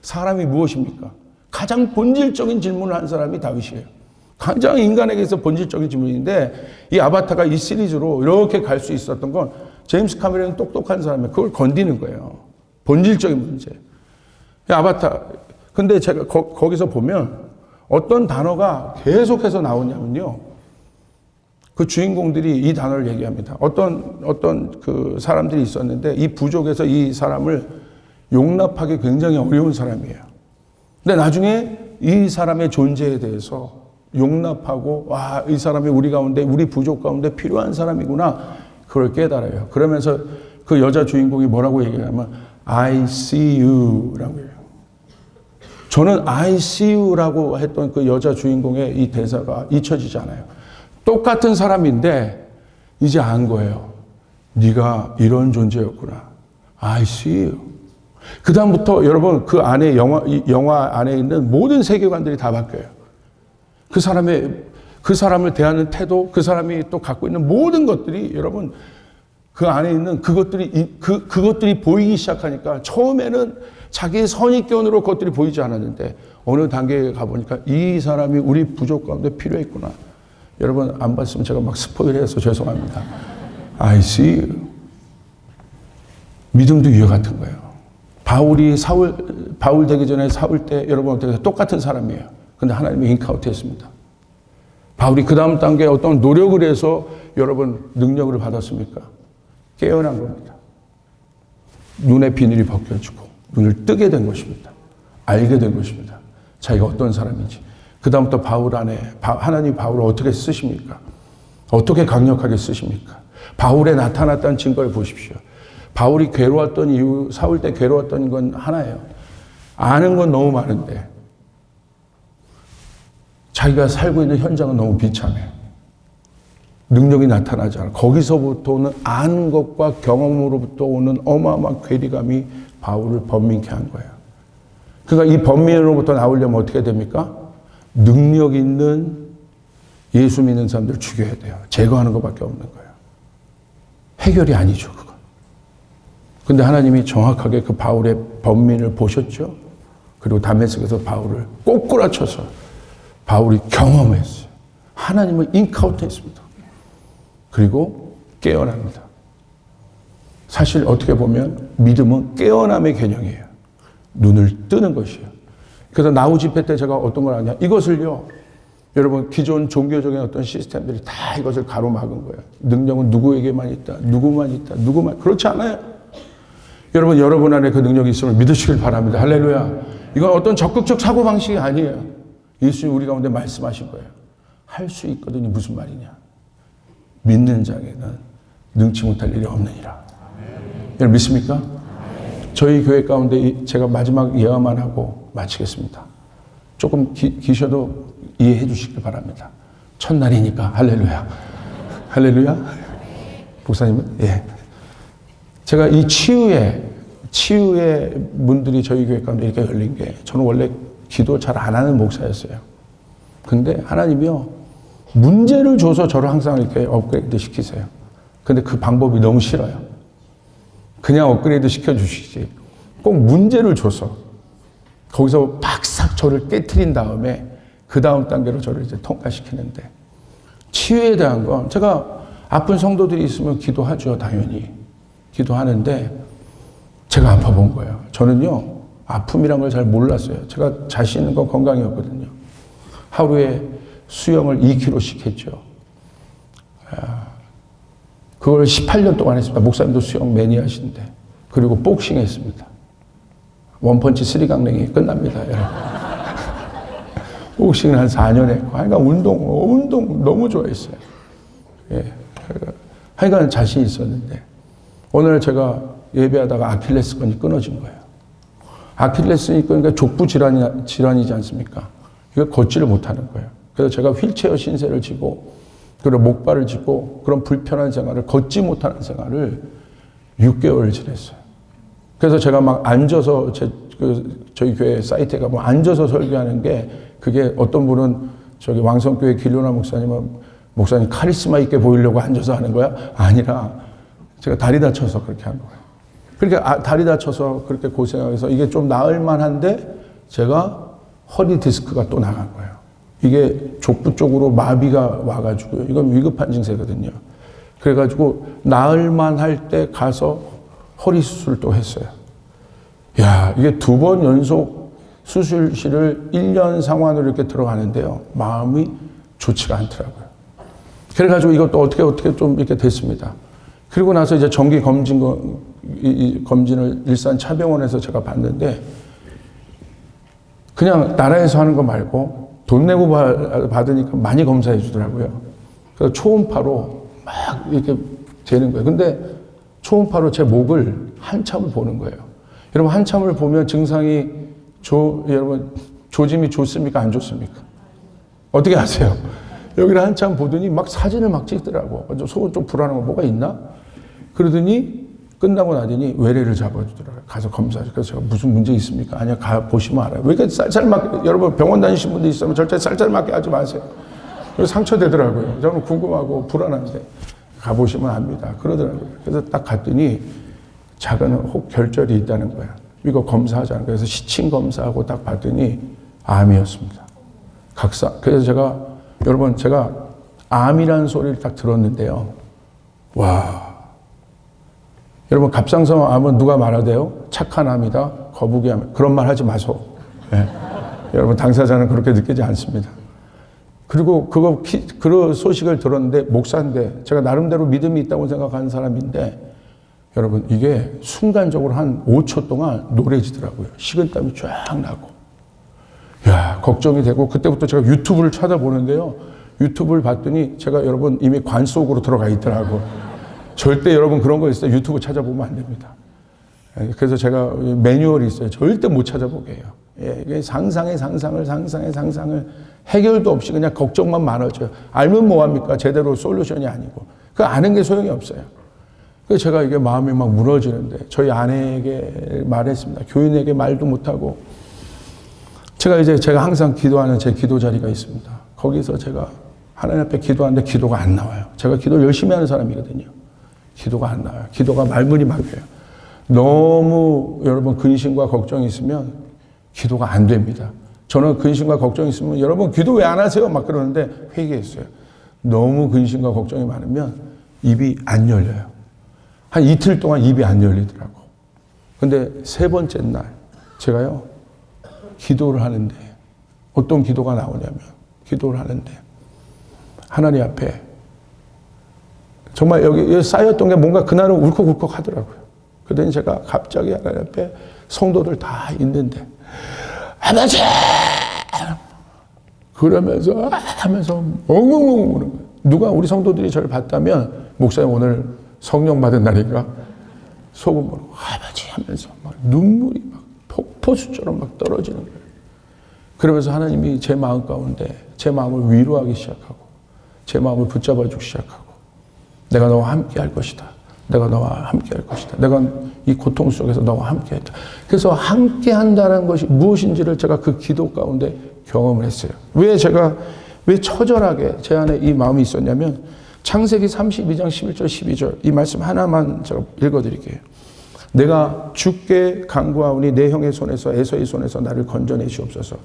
사람이 무엇입니까? 가장 본질적인 질문을 한 사람이 다윗이에요. 가장 인간에게서 본질적인 질문인데 이 아바타가 이 시리즈로 이렇게 갈 수 있었던 건 제임스 카메론은 똑똑한 사람이에요. 그걸 건드는 거예요. 본질적인 문제. 아바타. 근데 제가 거기서 보면 어떤 단어가 계속해서 나오냐면요. 그 주인공들이 이 단어를 얘기합니다. 어떤 그 사람들이 있었는데 이 부족에서 이 사람을 용납하기 굉장히 어려운 사람이에요. 근데 나중에 이 사람의 존재에 대해서 용납하고 와, 이 사람이 우리 가운데 우리 부족 가운데 필요한 사람이구나. 그걸 깨달아요. 그러면서 그 여자 주인공이 뭐라고 얘기하냐면 I see you라고 해요. 저는 I see you라고 했던 그 여자 주인공의 이 대사가 잊혀지지 않아요. 똑같은 사람인데 이제 안 거예요. 네가 이런 존재였구나. I see you. 그 다음부터 여러분 그 안에 영화 안에 있는 모든 세계관들이 다 바뀌어요. 그 사람을 대하는 태도, 그 사람이 또 갖고 있는 모든 것들이 여러분 그 안에 있는 그것들이 보이기 시작하니까 처음에는 자기의 선입견으로 그것들이 보이지 않았는데 어느 단계에 가보니까 이 사람이 우리 부족 가운데 필요했구나. 여러분 안 봤으면 제가 막 스포일 해서 죄송합니다. I see you. 믿음도 이와 같은 거예요. 바울 되기 전에 사울 때 여러분 어떻게 똑같은 사람이에요. 근데 하나님이 인카운트 했습니다. 바울이 그 다음 단계에 어떤 노력을 해서 여러분 능력을 받았습니까? 깨어난 겁니다. 눈의 비늘이 벗겨지고 눈을 뜨게 된 것입니다. 알게 된 것입니다. 자기가 어떤 사람인지. 그 다음부터 바울 안에 하나님 바울을 어떻게 쓰십니까? 어떻게 강력하게 쓰십니까? 바울에 나타났다는 증거를 보십시오. 바울이 괴로웠던 이유, 사울 때 괴로웠던 건 하나예요. 아는 건 너무 많은데 자기가 살고 있는 현장은 너무 비참해요. 능력이 나타나지 않아. 거기서부터 오는 아는 것과 경험으로부터 오는 어마어마한 괴리감이 바울을 번민케 한 거예요. 그러니까 이 번민으로부터 나오려면 어떻게 됩니까? 능력 있는 예수 믿는 사람들 죽여야 돼요. 제거하는 것밖에 없는 거예요. 해결이 아니죠, 그건. 근데 하나님이 정확하게 그 바울의 번민을 보셨죠? 그리고 다메섹에서 바울을 꼬꾸라쳐서 바울이 경험했어요. 하나님을 인카운트했습니다. 그리고 깨어납니다. 사실 어떻게 보면 믿음은 깨어남의 개념이에요. 눈을 뜨는 것이에요. 그래서 나우 집회 때 제가 어떤 걸 하냐. 이것을요. 여러분 기존 종교적인 어떤 시스템들이 다 이것을 가로막은 거예요. 능력은 누구에게만 있다. 누구만 있다. 누구만. 그렇지 않아요. 여러분 안에 그 능력이 있음을 믿으시길 바랍니다. 할렐루야. 이건 어떤 적극적 사고방식이 아니에요. 예수님 우리 가운데 말씀하신 거예요. 할 수 있거든이 무슨 말이냐. 믿는 자에게는 능치 못할 일이 없느니라. 여러분 믿습니까? 저희 교회 가운데 제가 마지막 예언만 하고 마치겠습니다. 조금 기셔도 이해해 주시길 바랍니다. 첫날이니까 할렐루야. 할렐루야. 목사님은 예. 제가 이 치유의 문들이 저희 교회 가운데 이렇게 열린 게 저는 원래 기도 잘 안 하는 목사였어요. 근데 하나님이요 문제를 줘서 저를 항상 이렇게 업그레이드 시키세요. 근데 그 방법이 너무 싫어요. 그냥 업그레이드 시켜주시지. 꼭 문제를 줘서 거기서 박삭 저를 깨트린 다음에 그 다음 단계로 저를 이제 통과시키는데 치유에 대한 건 제가 아픈 성도들이 있으면 기도하죠. 당연히. 기도하는데 제가 아파본 거예요. 저는요. 아픔이란 걸 잘 몰랐어요. 제가 자신 있는 건 건강이었거든요. 하루에 수영을 2km씩 했죠. 그걸 18년 동안 했습니다. 목사님도 수영 매니아신데. 그리고 복싱 했습니다. 원펀치 3강냉이 끝납니다. 여러분. 복싱을 한 4년 했고. 하여간 운동 너무 좋아했어요. 예. 하여간 자신 있었는데. 오늘 제가 예배하다가 아킬레스건이 끊어진 거예요. 아킬레스건이 끊으니까 족부 질환이지 않습니까? 이거 걷지를 못하는 거예요. 그래서 제가 휠체어 신세를 지고 그리고 목발을 쥐고 그런 불편한 생활을 걷지 못하는 생활을 6개월을 지냈어요. 그래서 제가 막 앉아서 저희 교회 사이트에 가면 앉아서 설교하는 게 그게 어떤 분은 저기 왕성교회 길로나 목사님은 목사님 카리스마 있게 보이려고 앉아서 하는 거야? 아니라 제가 다리 다쳐서 그렇게 한 거예요. 그러니까 다리 다쳐서 그렇게 고생하면서 이게 좀 나을 만한데 제가 허리 디스크가 또 나간 거예요. 이게 족부 쪽으로 마비가 와가지고요. 이건 위급한 증세거든요. 그래가지고 나을 만할 때 가서 허리 수술을 또 했어요. 야, 이게 2번 연속 수술실을 1년 상환으로 이렇게 들어가는데요. 마음이 좋지가 않더라고요. 그래가지고 이것도 어떻게 좀 이렇게 됐습니다. 그리고 나서 이제 정기 검진을 일산 차병원에서 제가 봤는데 그냥 나라에서 하는 거 말고 돈 내고 받으니까 많이 검사해 주더라고요. 그래서 초음파로 막 이렇게 재는 거예요. 근데 초음파로 제 목을 한참을 보는 거예요. 여러분 한참을 보면 증상이 여러분 조짐이 좋습니까? 안 좋습니까? 어떻게 아세요? 여기를 한참 보더니 막 사진을 막 찍더라고. 속은 좀 불안한 거 뭐가 있나? 그러더니 끝나고 나더니 외래를 잡아주더라고요. 가서 검사하죠. 그래서 제가 무슨 문제 있습니까? 아니요, 가 보시면 알아요. 왜 이렇게 쌀쌀맞게, 여러분 병원 다니신 분들 있으면 절대 쌀쌀맞게 하지 마세요. 그래서 상처되더라고요. 저는 궁금하고 불안한데 가보시면 압니다. 그러더라고요. 그래서 딱 갔더니 작은 혹결절이 있다는 거야. 이거 검사하자는 거예요. 그래서 시침 검사하고 딱 봤더니 암이었습니다. 그래서 여러분 제가 암이라는 소리를 딱 들었는데요. 와. 여러분 갑상선 암은 누가 말하대요? 착한 암이다, 거북이 암. 그런 말 하지 마소. 네. 여러분 당사자는 그렇게 느끼지 않습니다. 그리고 그 소식을 들었는데 목사인데 제가 나름대로 믿음이 있다고 생각하는 사람인데 여러분 이게 순간적으로 한 5초 동안 노래지더라고요. 식은땀이 쫙 나고. 야, 걱정이 되고 그때부터 제가 유튜브를 찾아보는데요. 유튜브를 봤더니 제가 여러분 이미 관 속으로 들어가 있더라고. 절대 여러분 그런 거 있어요. 유튜브 찾아보면 안 됩니다. 그래서 제가 매뉴얼이 있어요. 절대 못 찾아보게 해요. 이게 상상의 상상을 해결도 없이 그냥 걱정만 많아져요. 알면 뭐합니까? 제대로 솔루션이 아니고. 그 아는 게 소용이 없어요. 그래서 제가 이게 마음이 막 무너지는데 저희 아내에게 말했습니다. 교인에게 말도 못하고 제가 항상 기도하는 제 기도 자리가 있습니다. 거기서 제가 하나님 앞에 기도하는데 기도가 안 나와요. 제가 기도를 열심히 하는 사람이거든요. 기도가 안 나와요. 기도가 말문이 막혀요. 너무 여러분 근심과 걱정이 있으면 기도가 안 됩니다. 저는 근심과 걱정이 있으면 여러분 기도 왜 안 하세요? 막 그러는데 회개했어요. 너무 근심과 걱정이 많으면 입이 안 열려요. 한 이틀 동안 입이 안 열리더라고. 근데 3번째 날 제가요 기도를 하는데 어떤 기도가 나오냐면 기도를 하는데 하나님 앞에 정말 여기 쌓였던 게 뭔가 그날은 울컥울컥 하더라고요. 그랬더니 제가 갑자기 하나님 앞에 성도들 다 있는데 아버지 그러면서 하면서 엉엉엉 우는 거예요. 누가 우리 성도들이 저를 봤다면 목사님 오늘 성령 받은 날인가? 속음으로 아버지 하면서 막 눈물이 막 폭포수처럼 막 떨어지는 거예요. 그러면서 하나님이 제 마음 가운데 제 마음을 위로하기 시작하고 제 마음을 붙잡아주기 시작하고 내가 너와 함께 할 것이다. 내가 너와 함께 할 것이다. 내가 이 고통 속에서 너와 함께 했다. 그래서 함께 한다는 것이 무엇인지를 제가 그 기도 가운데 경험을 했어요. 왜 처절하게 제 안에 이 마음이 있었냐면 창세기 32장 11절 12절 이 말씀 하나만 제가 읽어드릴게요. 내가 주께 간구하오니 내 형의 손에서 에서의 손에서 나를 건져내시옵소서.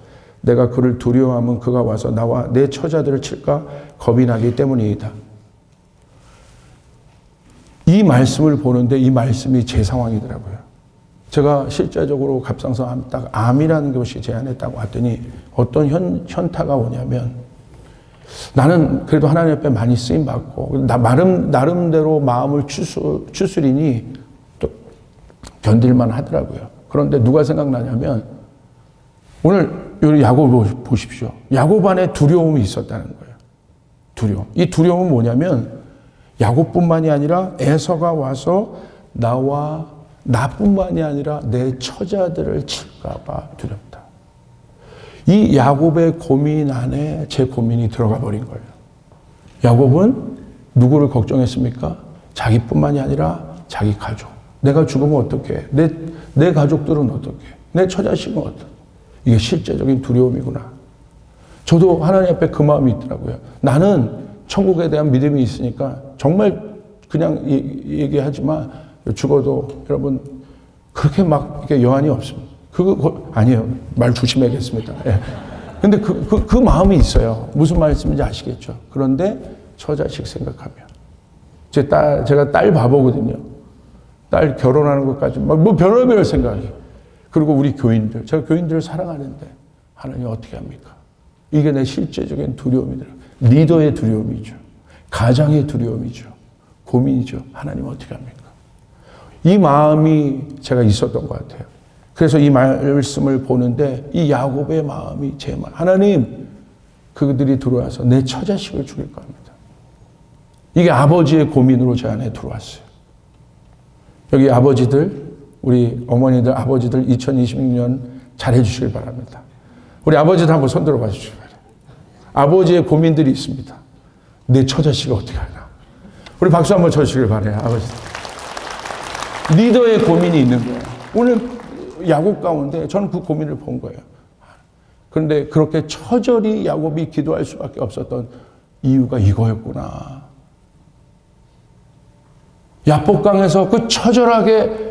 내가 그를 두려워하면 그가 와서 나와 내 처자들을 칠까 겁이 나기 때문이다. 이 말씀을 보는데 이 말씀이 제 상황이더라고요. 제가 실제적으로 갑상선 딱 암이라는 것이 제 안에 딱 왔더니 어떤 현타가 오냐면 나는 그래도 하나님 앞에 많이 쓰임 받고 나름대로 마음을 추스리니 또 견딜만 하더라고요. 그런데 누가 생각나냐면 오늘 이 야곱 보십시오. 야곱 안에 두려움이 있었다는 거예요. 두려움. 이 두려움은 뭐냐면 야곱뿐만이 아니라 에서가 와서 나뿐만이 아니라 내 처자들을 칠까봐 두렵다. 이 야곱의 고민 안에 제 고민이 들어가 버린 거예요. 야곱은 누구를 걱정했습니까? 자기뿐만이 아니라 자기 가족. 내가 죽으면 어떡해? 내 가족들은 어떡해? 내 처자식은 어떡해? 이게 실제적인 두려움이구나. 저도 하나님 앞에 그 마음이 있더라고요. 나는 천국에 대한 믿음이 있으니까 정말 그냥 얘기하지만 죽어도 여러분 그렇게 막 이렇게 여한이 없습니다. 그거 아니에요. 말 조심해야겠습니다. 예. 근데 그 마음이 있어요. 무슨 말씀인지 아시겠죠? 그런데 처자식 생각하면 제가 딸 바보거든요. 딸 결혼하는 것까지 막 뭐 별의별 생각이. 그리고 우리 교인들 제가 교인들을 사랑하는데 하나님 어떻게 합니까? 이게 내 실제적인 두려움이더라고요. 리더의 두려움이죠. 가장의 두려움이죠. 고민이죠. 하나님 어떻게 합니까? 이 마음이 제가 있었던 것 같아요. 그래서 이 말씀을 보는데 이 야곱의 마음이 제 마음. 하나님 그들이 들어와서 내 처자식을 죽일까 합니다. 이게 아버지의 고민으로 제 안에 들어왔어요. 여기 아버지들 우리 어머니들 아버지들 2026년 잘해 주시길 바랍니다. 우리 아버지들 한번 손 들어 봐 주시기 바랍니다. 아버지의 고민들이 있습니다. 내 처자식을 어떻게 하나. 우리 박수 한번 쳐주시길 바라요. 아버지들. 리더의 고민이 있는 거예요. 오늘 야곱 가운데 저는 그 고민을 본 거예요. 그런데 그렇게 처절히 야곱이 기도할 수밖에 없었던 이유가 이거였구나. 야복강에서 그 처절하게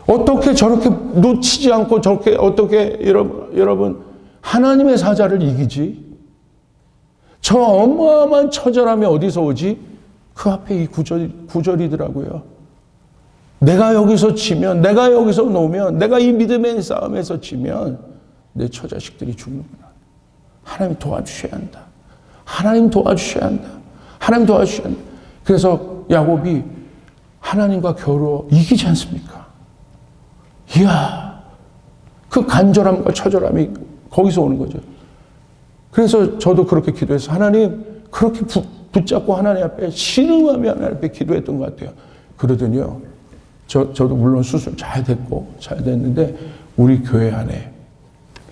어떻게 저렇게 놓치지 않고 저렇게 어떻게 여러분 하나님의 사자를 이기지? 저 어마어마한 처절함이 어디서 오지? 그 앞에 이 구절이더라고요. 내가 여기서 지면, 내가 여기서 놓으면, 내가 이 믿음의 싸움에서 지면 내 처자식들이 죽는구나. 하나님 도와주셔야 한다. 하나님 도와주셔야 한다. 하나님 도와주셔야 한다. 그래서 야곱이 하나님과 겨루어 이기지 않습니까? 이야, 그 간절함과 처절함이 거기서 오는 거죠. 그래서 저도 그렇게 기도해서 하나님 그렇게 붙잡고 하나님 앞에 신음하며 하나님 앞에 기도했던 것 같아요. 그러더니요. 저도 물론 수술 잘 됐는데 우리 교회 안에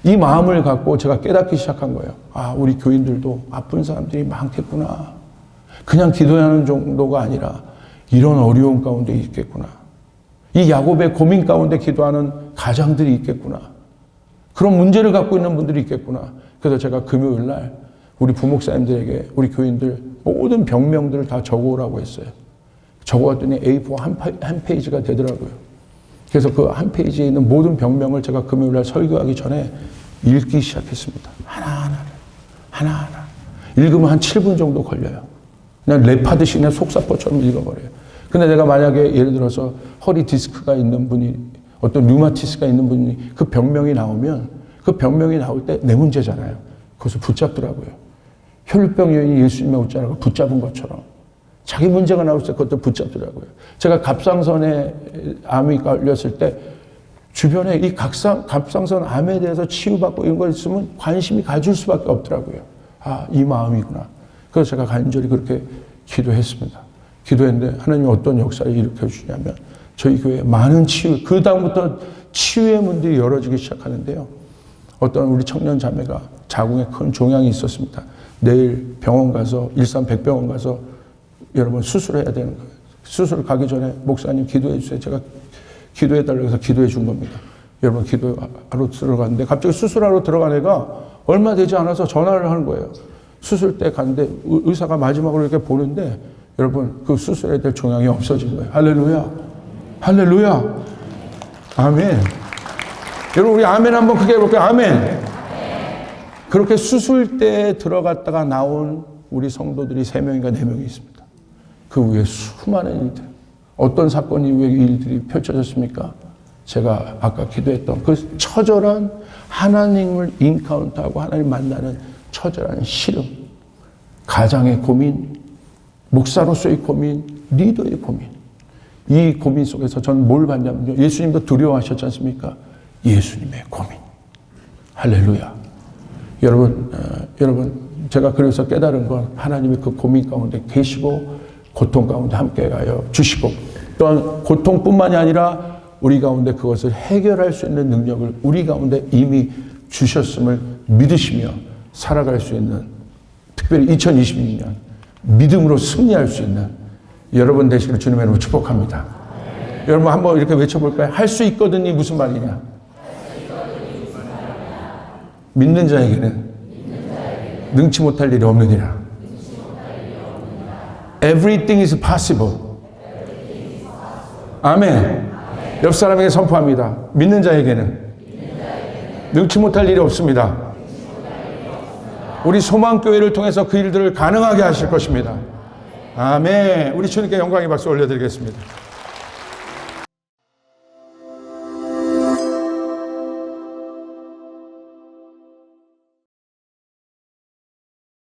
이 마음을 갖고 제가 깨닫기 시작한 거예요. 아, 우리 교인들도 아픈 사람들이 많겠구나. 그냥 기도하는 정도가 아니라 이런 어려움 가운데 있겠구나. 이 야곱의 고민 가운데 기도하는 가장들이 있겠구나. 그런 문제를 갖고 있는 분들이 있겠구나. 그래서 제가 금요일 날 우리 부목사님들에게 우리 교인들 모든 병명들을 다 적어오라고 했어요. 적어왔더니 A4 한 페이지가 되더라고요. 그래서 그 한 페이지에 있는 모든 병명을 제가 금요일 날 설교하기 전에 읽기 시작했습니다. 하나하나. 읽으면 한 7분 정도 걸려요. 그냥 랩하듯이 그냥 속사포처럼 읽어버려요. 근데 내가 만약에 예를 들어서 허리 디스크가 있는 분이 어떤 류마티스가 있는 분이 그 병명이 나오면 그 병명이 나올 때 내 문제잖아요. 그것을 붙잡더라고요. 혈류병 여인이 예수님의 옷자락을 붙잡은 것처럼 자기 문제가 나올 때 그것도 붙잡더라고요. 제가 갑상선에 암이 걸렸을 때 주변에 이 갑상선 암에 대해서 치유받고 이런 거 있으면 관심이 가질 수밖에 없더라고요. 아, 이 마음이구나. 그래서 제가 간절히 그렇게 기도했습니다. 기도했는데 하나님이 어떤 역사를 일으켜 주냐면 저희 교회에 많은 치유, 그 다음부터 치유의 문들이 열어지기 시작하는데요. 어떤 우리 청년 자매가 자궁에 큰 종양이 있었습니다. 내일 병원 가서 일산백병원 가서 여러분 수술해야 되는 거예요. 수술 가기 전에 목사님 기도해 주세요. 제가 기도해 달라고 해서 기도해 준 겁니다. 여러분 기도하러 들어갔는데 갑자기 수술하러 들어간 애가 얼마 되지 않아서 전화를 하는 거예요. 수술대 갔는데 의사가 마지막으로 이렇게 보는데 여러분 그 수술해야 될 종양이 없어진 거예요. 할렐루야. 할렐루야. 아멘. 여러분 우리 아멘 한번 크게 해볼까요? 아멘. 그렇게 수술대에 들어갔다가 나온 우리 성도들이 3명인가 4명이 있습니다. 그 위에 수많은 일들. 어떤 사건 이후에 일들이 펼쳐졌습니까? 제가 아까 기도했던 그 처절한 하나님을 인카운트하고 하나님 만나는 처절한 시름, 가장의 고민, 목사로서의 고민, 리더의 고민. 이 고민 속에서 저는 뭘 봤냐면요. 예수님도 두려워하셨지 않습니까? 예수님의 고민. 할렐루야. 여러분, 제가 그래서 깨달은 건 하나님이 그 고민 가운데 계시고 고통 가운데 함께 가여 주시고 또한 고통뿐만이 아니라 우리 가운데 그것을 해결할 수 있는 능력을 우리 가운데 이미 주셨음을 믿으시며 살아갈 수 있는 특별히 2026년 믿음으로 승리할 수 있는 여러분 되시기를 주님의 이름으로 축복합니다. 여러분 한번 이렇게 외쳐볼까요? 할 수 있거든이 무슨 말이냐? 믿는 자에게는 능치 못할 일이 없느니라. Everything is possible. 아멘. 옆 사람에게 선포합니다. 믿는 자에게는 능치 못할 일이 없습니다. 우리 소망교회를 통해서 그 일들을 가능하게 하실 것입니다. 아멘. 우리 주님께 영광의 박수 올려드리겠습니다.